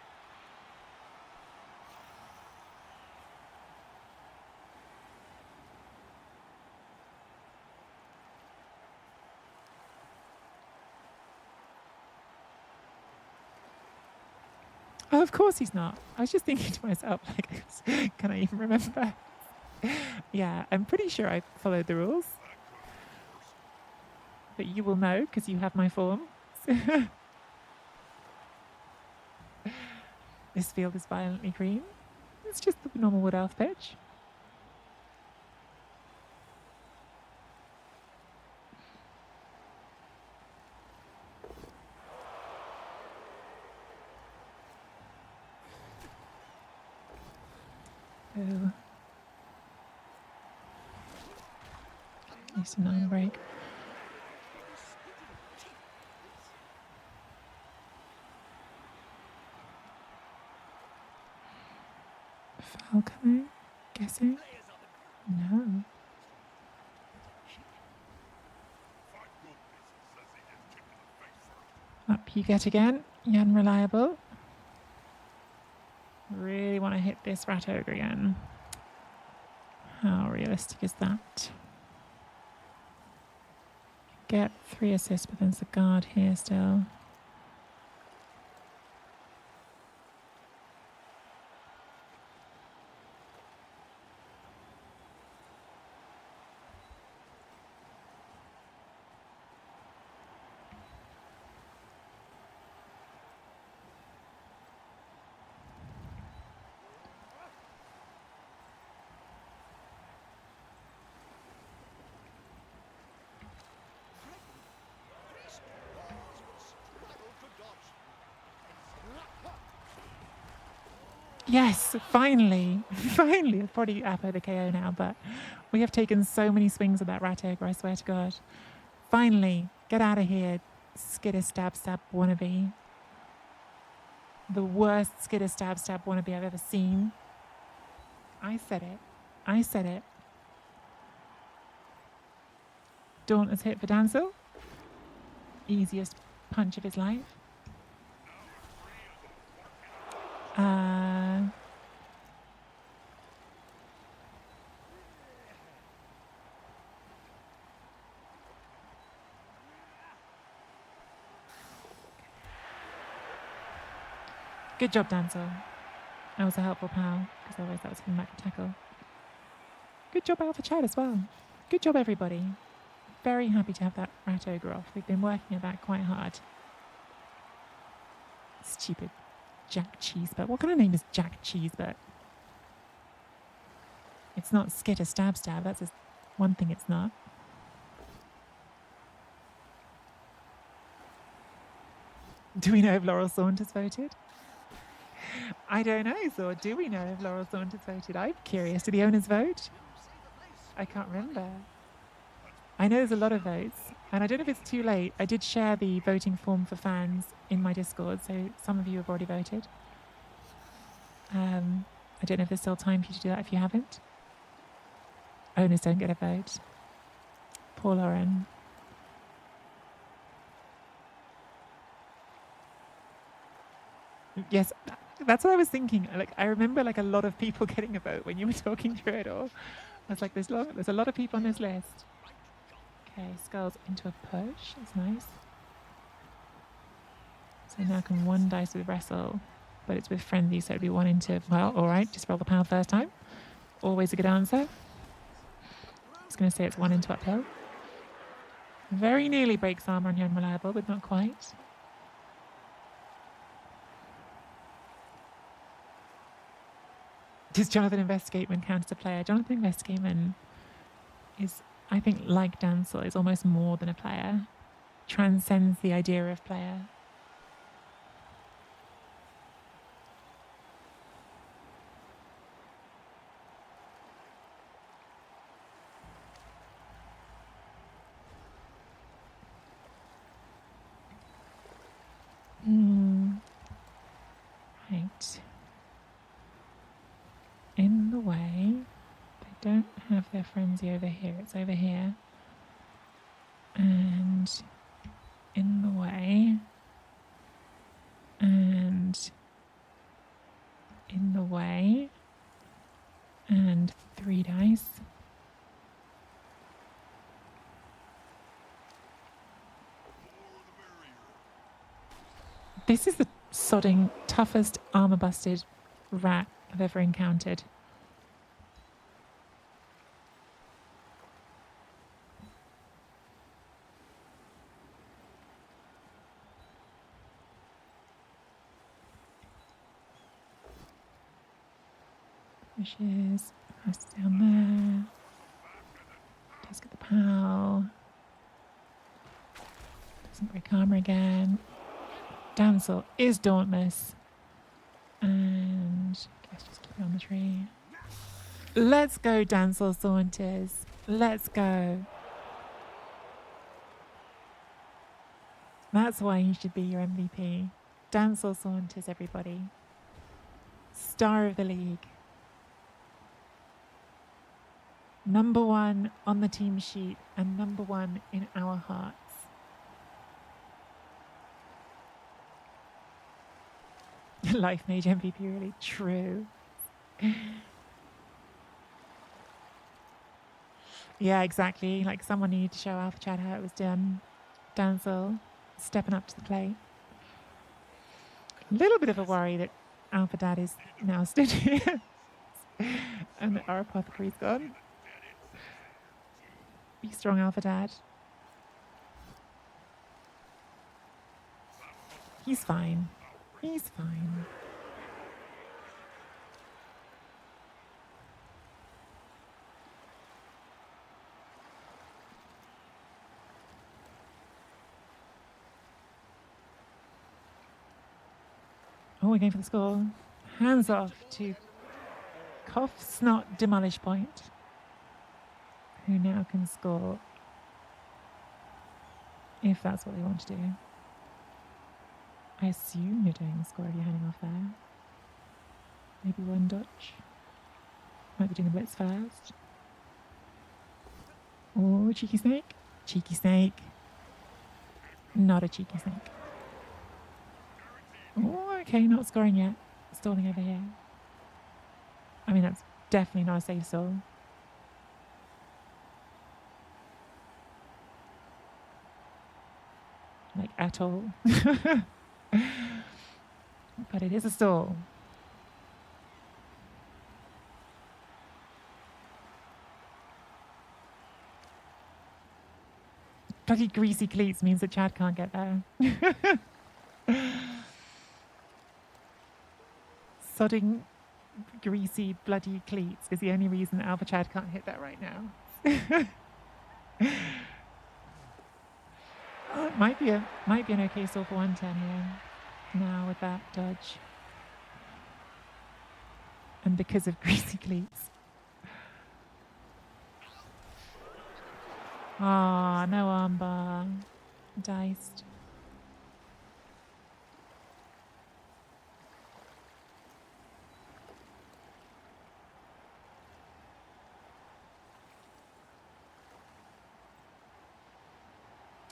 [SPEAKER 1] Oh, of course he's not. I was just thinking to myself, like, can I even remember? Yeah, I'm pretty sure I followed the rules. But you will know because you have my form. This field is violently green. It's just the normal Wood Elf pitch. Oh. Nice and on break. Falcon, guessing? No. Up you get again. You're unreliable. Really want to hit this Rat Ogre again. How realistic is that? Get 3 assists, but there's a guard here still. Yes, finally. Finally. It's probably Apo the KO now, but we have taken so many swings at that Rat Ogre, I swear to God. Finally. Get out of here, Skidder Stab Stab wannabe. The worst Skidder Stab Stab wannabe I've ever seen. I said it. I said it. Dauntless hit for Dancel. Easiest punch of his life. Good job, Dancel. That was a helpful pal, because otherwise that was coming back to tackle. Good job out for Chad as well. Good job, everybody. Very happy to have that Rat Ogre off. We've been working at that quite hard. Stupid Jack Cheeseburt. What kind of name is Jack Cheeseburt? It's not Skitter Stab Stab. That's just one thing it's not. Do we know if Laurel Saunders voted? I don't know, Zor. Do we know if Laurel Saunders voted? I'm curious. Did the owners vote? I can't remember. I know there's a lot of votes, and I don't know if it's too late. I did share the voting form for fans in my Discord, so some of you have already voted. I don't know if there's still time for you to do that if you haven't. Owners don't get a vote. Poor Lauren. Yes, that's what I was thinking. Like, I remember like a lot of people getting a vote when you were talking through it all. I was like, there's a lot of people on this list. Okay, Skulls into a push. That's nice. So now can one dice with Wrestle, but it's with Frenzy, so it'd be one into, well, all right, just roll the power first time. Always a good answer. I was going to say it's one into uphill. Very nearly breaks armor on the Unreliable, but not quite. Does Jonathan Investigateman count as a player? Jonathan Investigateman is, I think, like Dancel, is almost more than a player. Transcends the idea of player. Right. In the way. They don't have their frenzy over here. It's over here. And in the way. And in the way. And 3 dice. This is the sodding toughest armor busted rat I've ever encountered. Pushes, passes down there. Does get the POW. Doesn't break armor again. Damsel is dauntless. And let's just keep it on the tree. Let's go, Damsel Saunters. Let's go. That's why he should be your MVP. Damsel Saunters, everybody. Star of the league. Number 1 on the team sheet and number 1 in our hearts. Life Mage MVP, really true. Yeah, exactly. Like someone needed to show Alpha Chat how it was done. Dancel stepping up to the plate. A little bit of a worry that Alpha Dad is now stood here and that our apothecary's gone. Be strong, Alpha Dad. He's fine. He's fine. Oh, we're going for the score. Hands off to Cough Snot Demolish Point, who now can score if that's what they want to do. I assume you're doing the score if you're handing off there. Maybe 1 dodge. Might be doing the blitz first. Oh, cheeky snake. Cheeky snake. Not a cheeky snake. Oh, okay, not scoring yet. Stalling over here. I mean, that's definitely not a safe stall. Like, at all. But it is a stall. Bloody greasy cleats means that Chad can't get there. Sodding greasy bloody cleats is the only reason Alpha Chad can't hit that right now. Oh, it might be an okay stall for 110 here now with that dodge. And because of greasy cleats. Ah, no armbar. Diced.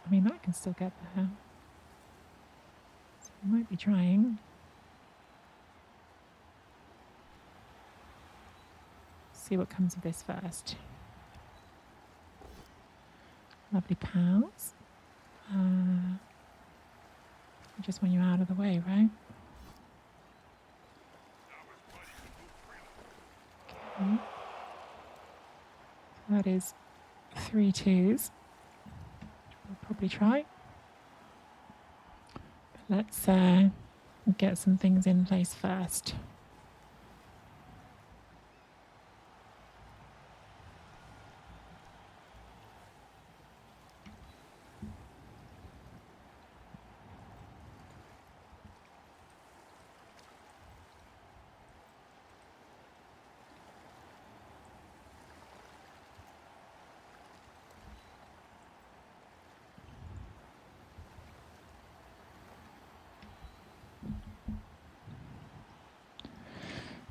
[SPEAKER 1] I mean, that can still get there. So we might be trying. See what comes of this first. Lovely pals. I just want you out of the way, right? Okay. So that is 3 2s. We'll probably try. But let's get some things in place first.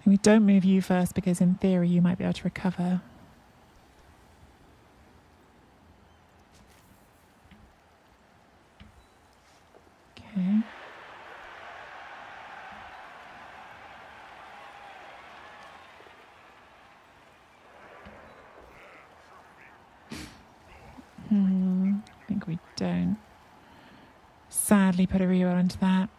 [SPEAKER 1] We don't move you first because in theory you might be able to recover. Okay. I think we don't. Sadly put a reroll into that.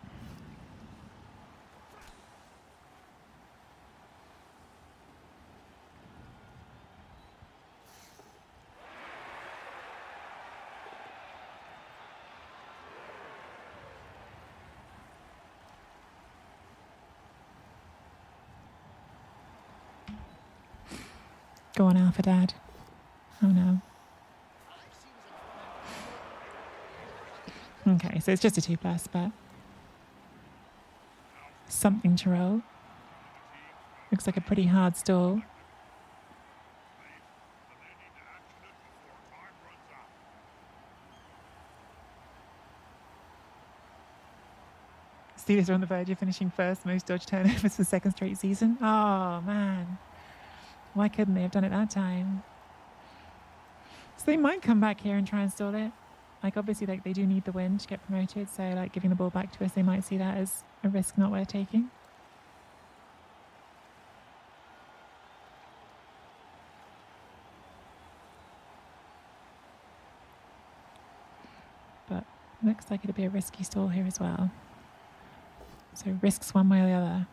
[SPEAKER 1] Go on, Alpha Dad. Oh no. Okay, so it's just a 2+, but something to roll. Looks like a pretty hard stall. Steelers are on the verge of finishing first most dodge turnovers for the second straight season. Oh man. Why couldn't they have done it that time? So they might come back here and try and stall it. Like obviously like they do need the win to get promoted, so like giving the ball back to us, they might see that as a risk not worth taking. But looks like it'll be a risky stall here as well. So risks one way or the other.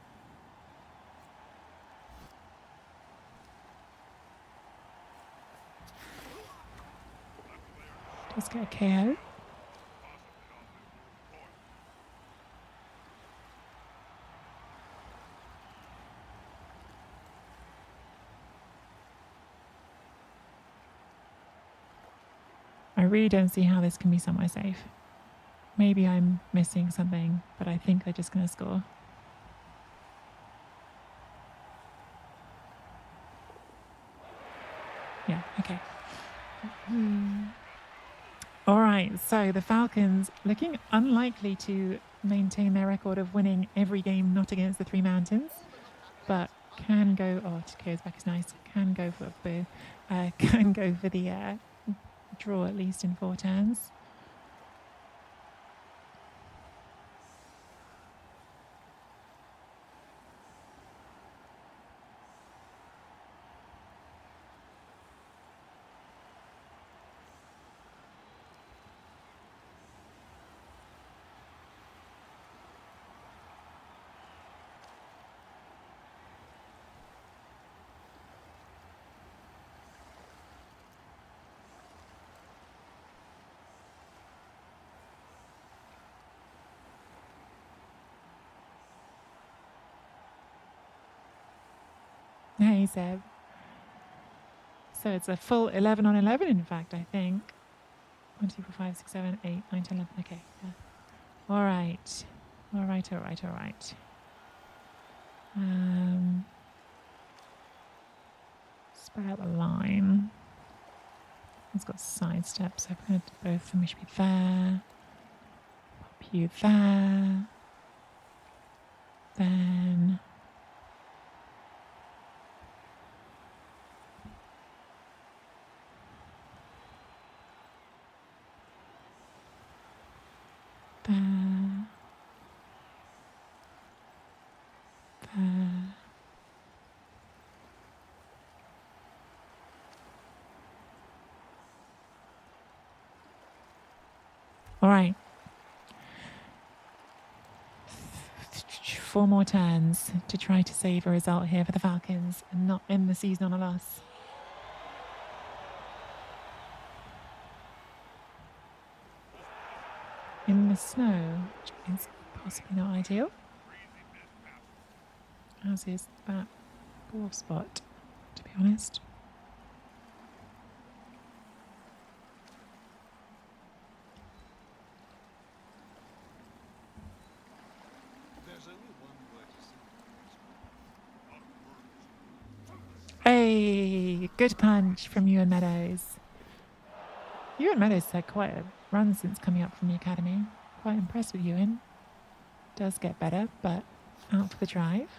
[SPEAKER 1] Just get a KO. I really don't see how this can be somewhere safe. Maybe I'm missing something, but I think they're just going to score. Yeah, okay. All right, so the Falcons looking unlikely to maintain their record of winning every game not against the Three Mountains, but can go, oh, Takeo's back is nice, can go for the draw at least in 4 turns. Hey, Seb. So it's a full 11 on 11, in fact, I think. 1, 2, 4, 5, 6, 7, 8, 9, 10, 11. Okay. Yeah. All right. All right, all right, all right. Spread out the line. It's got side steps. So I'm going to do both of them. We should be there. Pop you there. Then... there. There. All right. 4 more turns to try to save a result here for the Falcons and not end the season on a loss. the snow, which is possibly not ideal. As is that ball spot, to be honest. Hey, good punch from Ewan Meadows. Ewan Meadows had quite a run since coming up from the academy. Quite impressed with Ewan. Does get better, but out for the drive.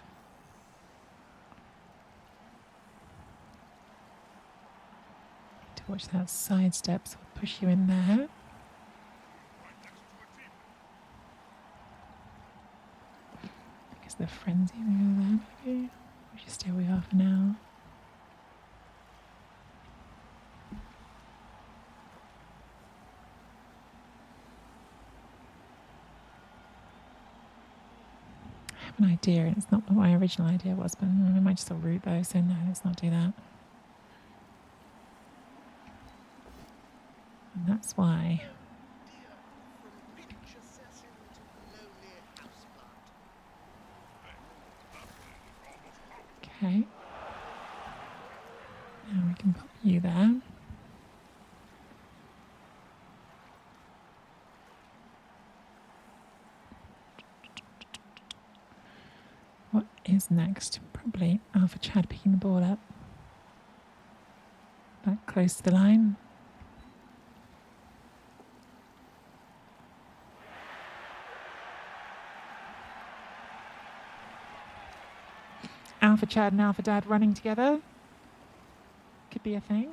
[SPEAKER 1] To watch that sidestep, so I'll push you in there. Because the frenzy wheel there, maybe. We'll just stay where we are for now. I have an idea, and it's not what my original idea was, but I might just route though, so no, let's not do that. And that's why. Okay. Now we can pop you there. What is next? Probably Alpha Chad picking the ball up. Back close to the line. Alpha Chad and Alpha Dad running together. Could be a thing.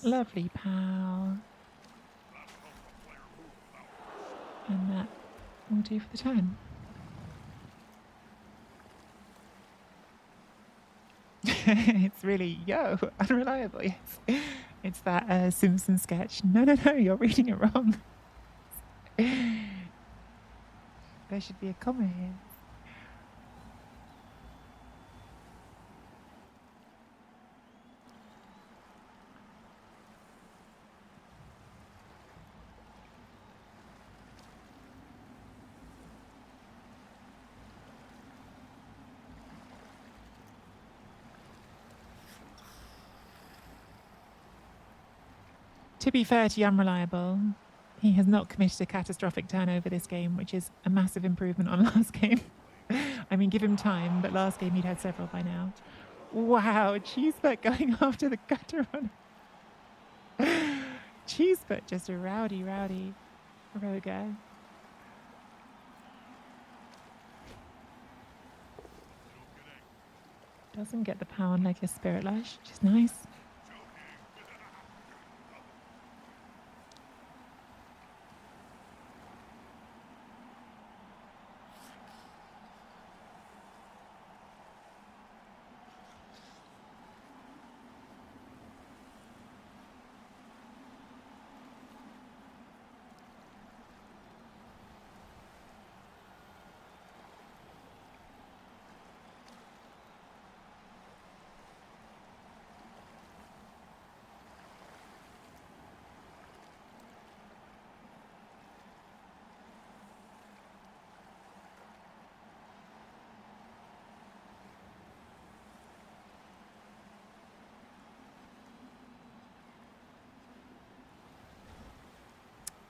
[SPEAKER 1] Lovely pal. And that will do for the turn. It's really, unreliable, yes. It's that Simpson sketch. No, you're reading it wrong. There should be a comma here. To be fair to Unreliable, he has not committed a catastrophic turnover this game, which is a massive improvement on last game. I mean, give him time, but last game he'd had several by now. Wow, Cheesefoot going after the gutter on. Cheesefoot, just a rowdy rogue. Doesn't get the power like a Spirit Lash, which is nice.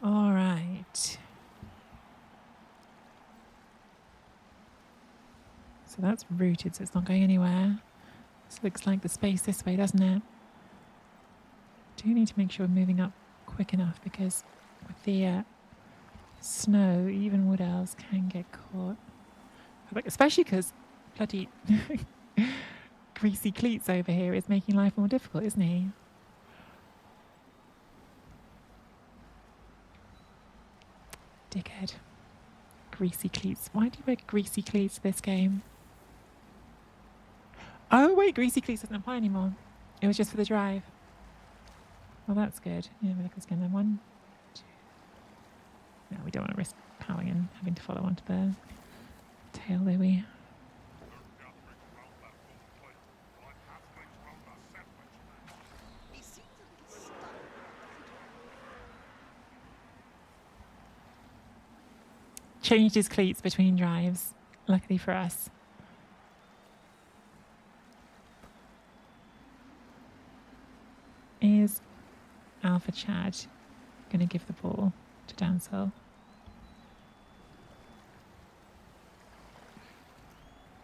[SPEAKER 1] All right. So that's routed, so it's not going anywhere. This looks like the space this way, doesn't it? Do need to make sure we're moving up quick enough, because with the snow, even wood elves can get caught. Especially because bloody greasy cleats over here is making life more difficult, isn't he? Dickhead. Greasy cleats. Why do you wear greasy cleats this game? Oh, wait, Greasy Cleats doesn't apply anymore. It was just for the drive. Well, that's good. Yeah, we look at this again then. 1, 2. No, we don't want to risk powering and having to follow onto the tail, do we?
[SPEAKER 2] He seems a little stunned, doesn't he?
[SPEAKER 1] Changed his cleats between drives, luckily for us. Is Alpha Chad going to give the ball to Dancel?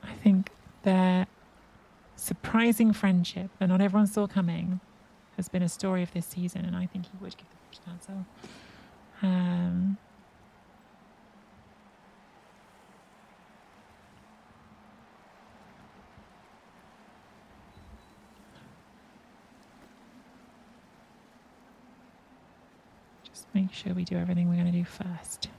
[SPEAKER 1] I think their surprising friendship that not everyone saw coming has been a story of this season, and I think he would give the ball to Dancel. Just make sure we do everything we're going to do first.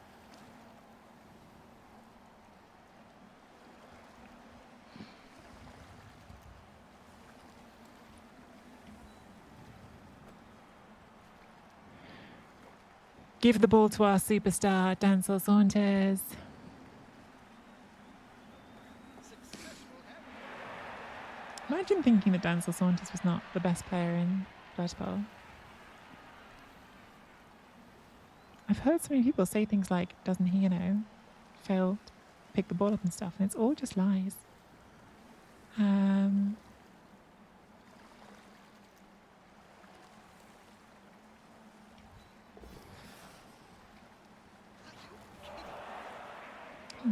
[SPEAKER 1] Give the ball to our superstar, Dancel Saunders. Imagine thinking that Dancel Saunders was not the best player in Blood Bowl. I've heard so many people say things like, doesn't he, fail to pick the ball up and stuff, and it's all just lies.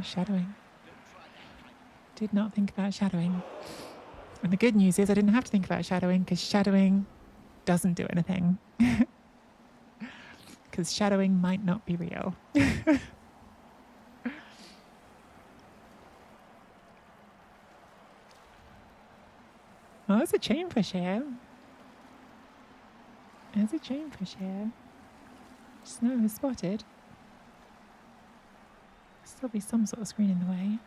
[SPEAKER 1] Shadowing. Did not think about shadowing. And the good news is I didn't have to think about shadowing because shadowing doesn't do anything. Because shadowing might not be real. Oh, there's a chain push here. There's a chain push here. Snow is spotted. Still be some sort of screen in the way.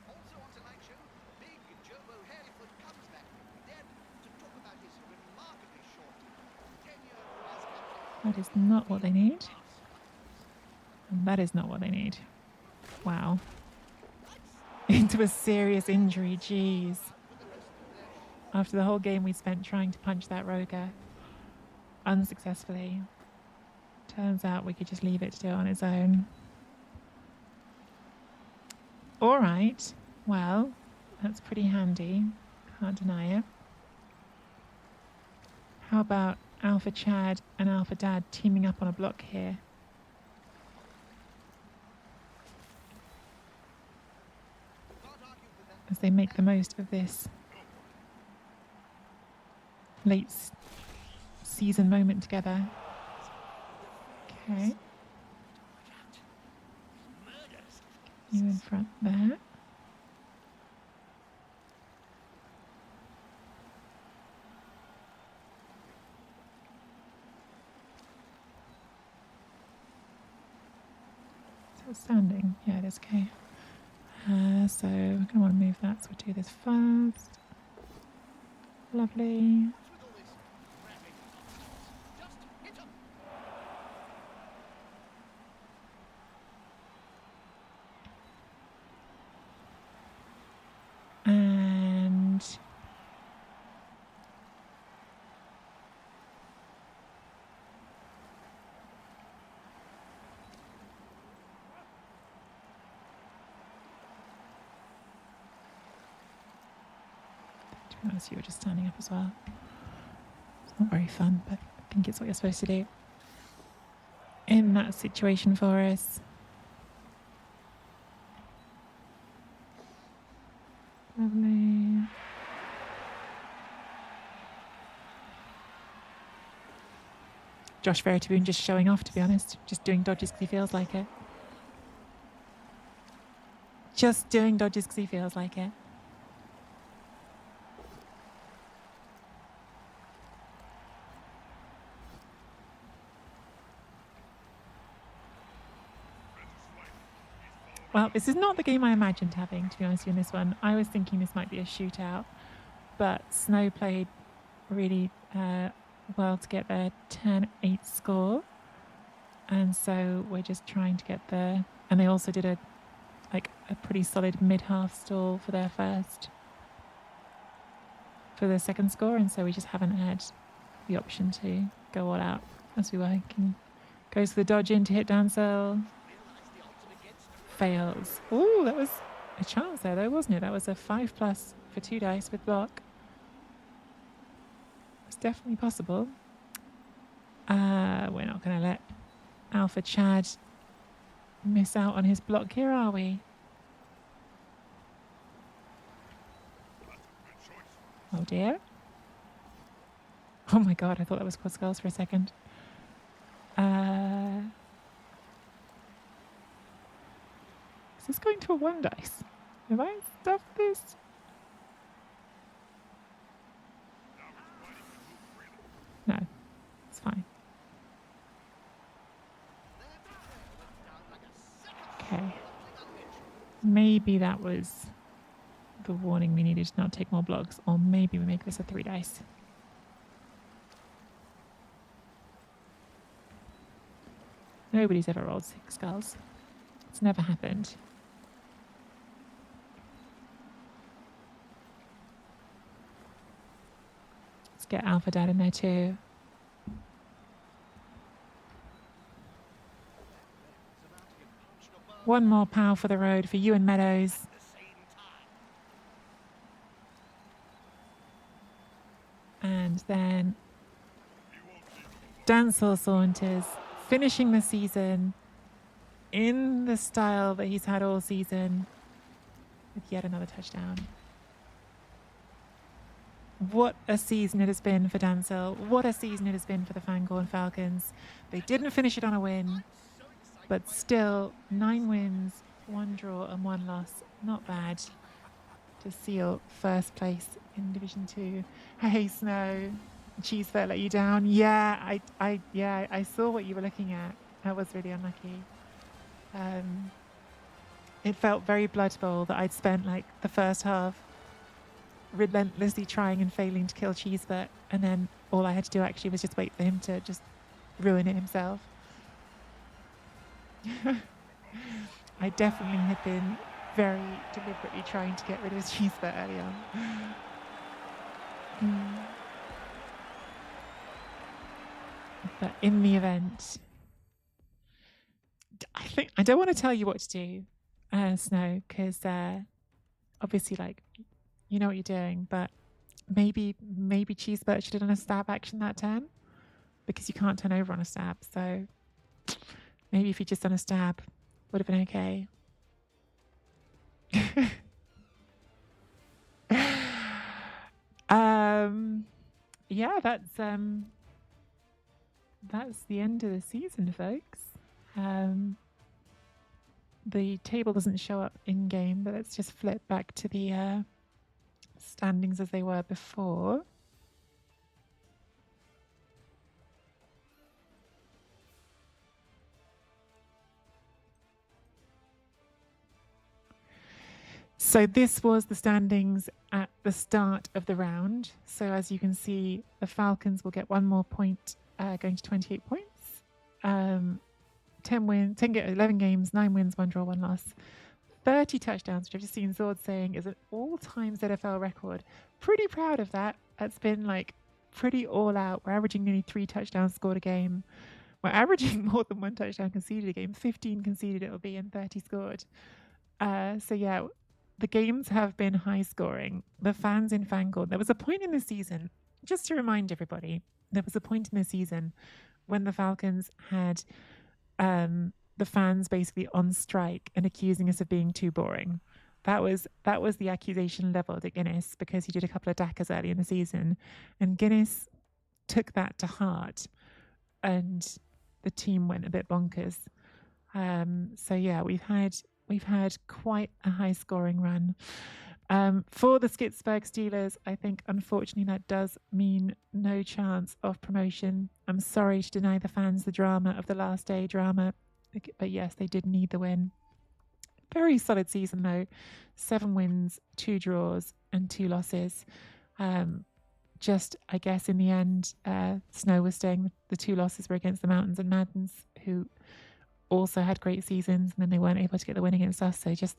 [SPEAKER 2] Also on tonight's show, big Jobo Hairfoot comes back from the dead to talk about his remarkably short tenure as captain.
[SPEAKER 1] That is not what they need. And that is not what they need. Wow. Into a serious injury, jeez. After the whole game we spent trying to punch that Roger unsuccessfully. Turns out we could just leave it to do it on its own. All right. Well, that's pretty handy. Can't deny it. How about Alpha Chad and Alpha Dad teaming up on a block here? As they make the most of this late season moment together. Okay. You in front there. Is that standing? Yeah, it is. Okay. So we're going to want to move that, so we'll do this first. Lovely. And to be honest, you were just standing up as well. It's not very fun, but I think it's what you're supposed to do in that situation for us. Lovely. Josh Veritaboon just showing off, to be honest. Just doing dodges because he feels like it. Just doing dodges because he feels like it. Well, this is not the game I imagined having, to be honest with you, in this one. I was thinking this might be a shootout, but Snow played really well to get their 10-8 score. And so we're just trying to get there. And they also did a pretty solid mid-half stall for their second score. And so we just haven't had the option to go all out as we were. Goes for the dodge in to hit Dancel. Fails. Ooh, that was a chance there though, wasn't it? That was a 5+ for 2 dice with block. It's definitely possible. We're not going to let Alpha Chad miss out on his block here, are we? Oh dear. Oh my god, I thought that was quad skulls for a second. Is this going to a 1 dice? Have I stuffed this? No, it's fine. Okay. Maybe that was the warning we needed to not take more blocks, or maybe we make this a 3 dice. Nobody's ever rolled 6 skulls. It's never happened. Let's get Alpha Dad in there too. One more pow for the road for you and Meadows. And then Dancel Saunters, finishing the season in the style that he's had all season with yet another touchdown. What a season it has been for Dancel. What a season it has been for the Fangorn Falcons. They didn't finish it on a win, but still 9 wins, 1 draw and 1 loss. Not bad to seal first place in Division 2. Hey, Snow, Cheesefurt let you down. Yeah, I saw what you were looking at. That was really unlucky. It felt very Blood Bowl that I'd spent like the first half relentlessly trying and failing to kill Cheesefurt, and then all I had to do actually was just wait for him to just ruin it himself. I definitely had been very deliberately trying to get rid of Cheesefurt early on. But in the event, I don't want to tell you what to do, Snow, because obviously, like, you know what you're doing, but maybe Cheesefurt should have done a stab action that turn, because you can't turn over on a stab. So maybe if you just done a stab, would have been okay. Yeah, that's the end of the season, folks. The table doesn't show up in game, but let's just flip back to the standings as they were before. So this was the standings at the start of the round. So as you can see, the Falcons will get 1 more point, going to 28 points. 11 games, 9 wins, 1 draw, 1 loss. 30 touchdowns, which I've just seen Zord saying is an all-time ZFL record. Pretty proud of that. That's been like pretty all out. We're averaging nearly 3 touchdowns scored a game. We're averaging more than 1 touchdown conceded a game. 15 conceded it'll be and 30 scored. So yeah, the games have been high scoring. The fans in Fangorn, there was a point in the season, just to remind everybody, there was a point in the season when the Falcons had the fans basically on strike and accusing us of being too boring. That was the accusation leveled at Guinness, because he did a couple of dackers early in the season, and Guinness took that to heart, and the team went a bit bonkers. So yeah, we've had quite a high scoring run. For the Skitsburg Steelers, I think unfortunately that does mean no chance of promotion. I'm sorry to deny the fans the drama of the last day drama, but yes, they did need the win. very solid season though. 7 wins, 2 draws, and 2 losses. Just, I guess, in the end, Snow was saying the 2 losses were against the Mountains and Maddens, who also had great seasons, and then they weren't able to get the win against us. So just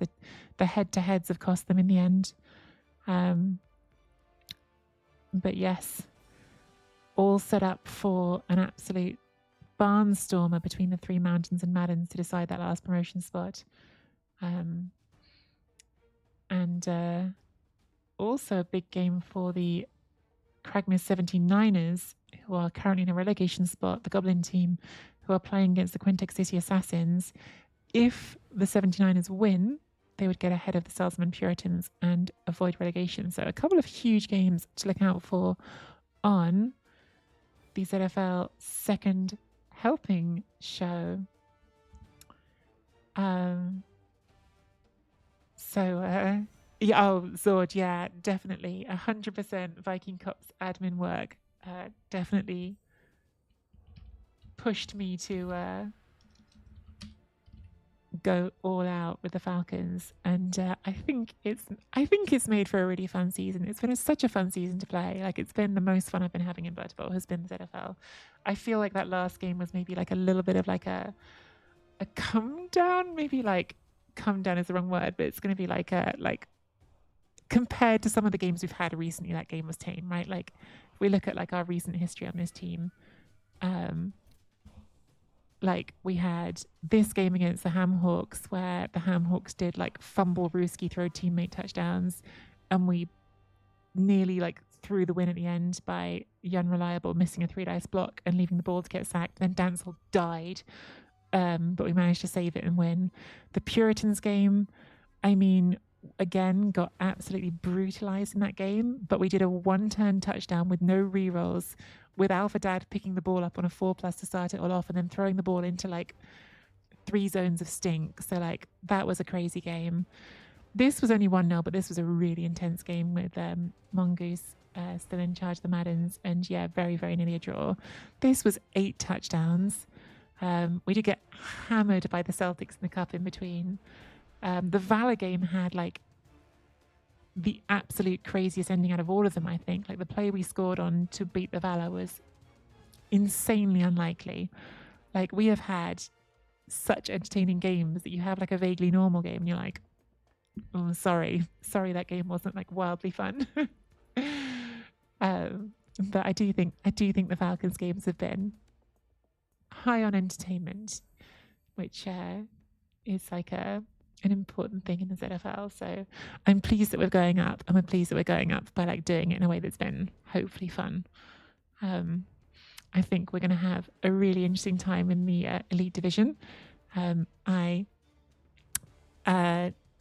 [SPEAKER 1] the head-to-heads have cost them in the end. But yes, all set up for an absolute barnstormer between the 3 Mountains and Maddens to decide that last promotion spot. And also a big game for the Craigmist 79ers, who are currently in a relegation spot, the Goblin team, who are playing against the Quintex City Assassins. If the 79ers win, they would get ahead of the Salesman Puritans and avoid relegation. So a couple of huge games to look out for on the ZFL second helping show. Zord, yeah, definitely 100% Viking Cops admin work. Definitely pushed me to go all out with the Falcons, and I think it's made for a really fun season. It's been such a fun season to play. Like, it's been the most fun I've been having in Blood Bowl has been the ZFL. I feel like that last game was maybe like a little bit of like a come down. Maybe like come down is the wrong word, but it's going to be like compared to some of the games we've had recently, that game was tame, right? Like, if we look at like our recent history on this team, like we had this game against the Hamhawks where the Hamhawks did like fumble Ruski, throw teammate touchdowns, and we nearly like threw the win at the end by the Unreliable missing a 3-dice block and leaving the ball to get sacked. Then Dancel died, but we managed to save it and win. The Puritans game, I mean, again, got absolutely brutalized in that game, but we did a 1-turn touchdown with no rerolls, with Alpha Dad picking the ball up on a 4+ to start it all off and then throwing the ball into like 3 zones of stink. So like that was a crazy game. This was only 1-0, but this was a really intense game with Mongoose still in charge of the Maddens, and yeah, very, very nearly a draw. This was 8 touchdowns. We did get hammered by the Celtics in the cup in between. The Valor game had like the absolute craziest ending out of all of them, I think. Like the play we scored on to beat the Valor was insanely unlikely. Like, we have had such entertaining games that you have like a vaguely normal game and you're like, oh, sorry that game wasn't like wildly fun. But I do think the Falcons games have been high on entertainment, which is like an important thing in the ZFL. So I'm pleased that we're going up, and we're pleased that we're going up by like doing it in a way that's been hopefully fun. I think we're going to have a really interesting time in the elite division. I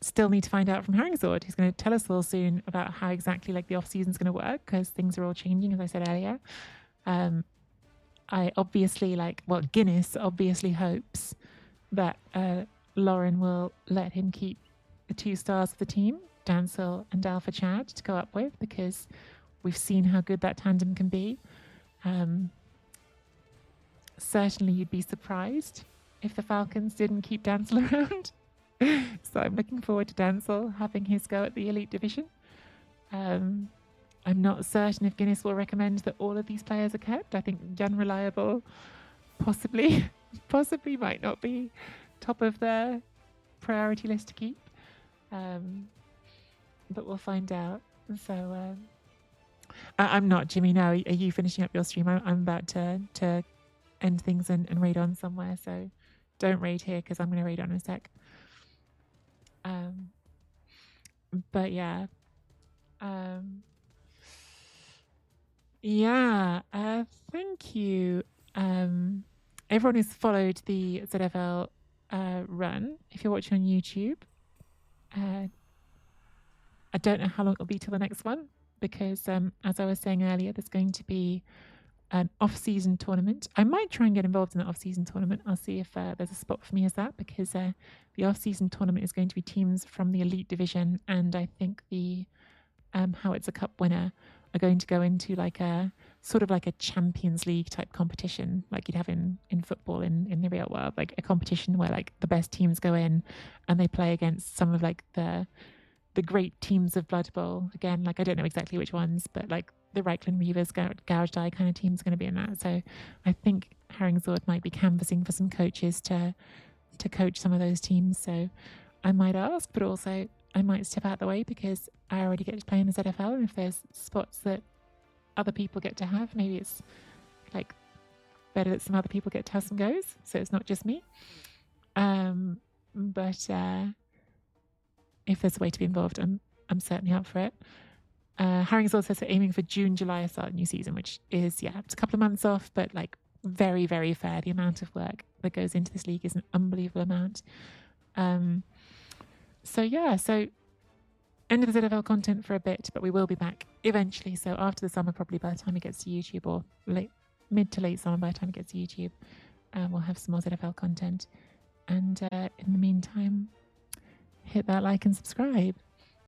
[SPEAKER 1] still need to find out from Herringzord, who's going to tell us all soon about how exactly like the off season's going to work, because things are all changing, as I said earlier. I obviously Guinness obviously hopes that Lauren will let him keep the 2 stars of the team, Dancel and Alpha Chad, to go up with, because we've seen how good that tandem can be. Certainly you'd be surprised if the Falcons didn't keep Dancel around. So I'm looking forward to Dancel having his go at the elite division. I'm not certain if Guinness will recommend that all of these players are kept. I think Unreliable possibly might not be top of their priority list to keep. But we'll find out. So I'm not, Jimmy. No, are you finishing up your stream? I'm about to end things and raid on somewhere. So don't raid here, because I'm going to raid on in a sec. But yeah. Thank you. Everyone who's followed the ZFL run, if you're watching on YouTube, I don't know how long it'll be till the next one, because as I was saying earlier, there's going to be an off-season tournament. I might try and get involved in the off-season tournament. I'll see if there's a spot for me as that, because the off-season tournament is going to be teams from the elite division, and I think the Howitzer Cup winner are going to go into like a sort of like a Champions League type competition, like you'd have in football in the real world, like a competition where like the best teams go in and they play against some of like the great teams of Blood Bowl. Again, like I don't know exactly which ones, but like the Reichland Reavers, Gouged Eye kind of team's going to be in that. So I think Herringsword might be canvassing for some coaches to coach some of those teams. So I might ask, but also I might step out the way because I already get to play in the ZFL, and if there's spots that other people get to have, maybe it's like better that some other people get to have some goes, so it's not just me. But if there's a way to be involved, I'm certainly up for it. Herringsword says they're aiming for June, July start new season, which is it's a couple of months off, but like very, very fair. The amount of work that goes into this league is an unbelievable amount. So end of the ZFL content for a bit, but we will be back eventually. So after the summer, probably by the time it gets to YouTube, or mid to late summer by the time it gets to YouTube, we'll have some more ZFL content. And in the meantime, hit that like and subscribe.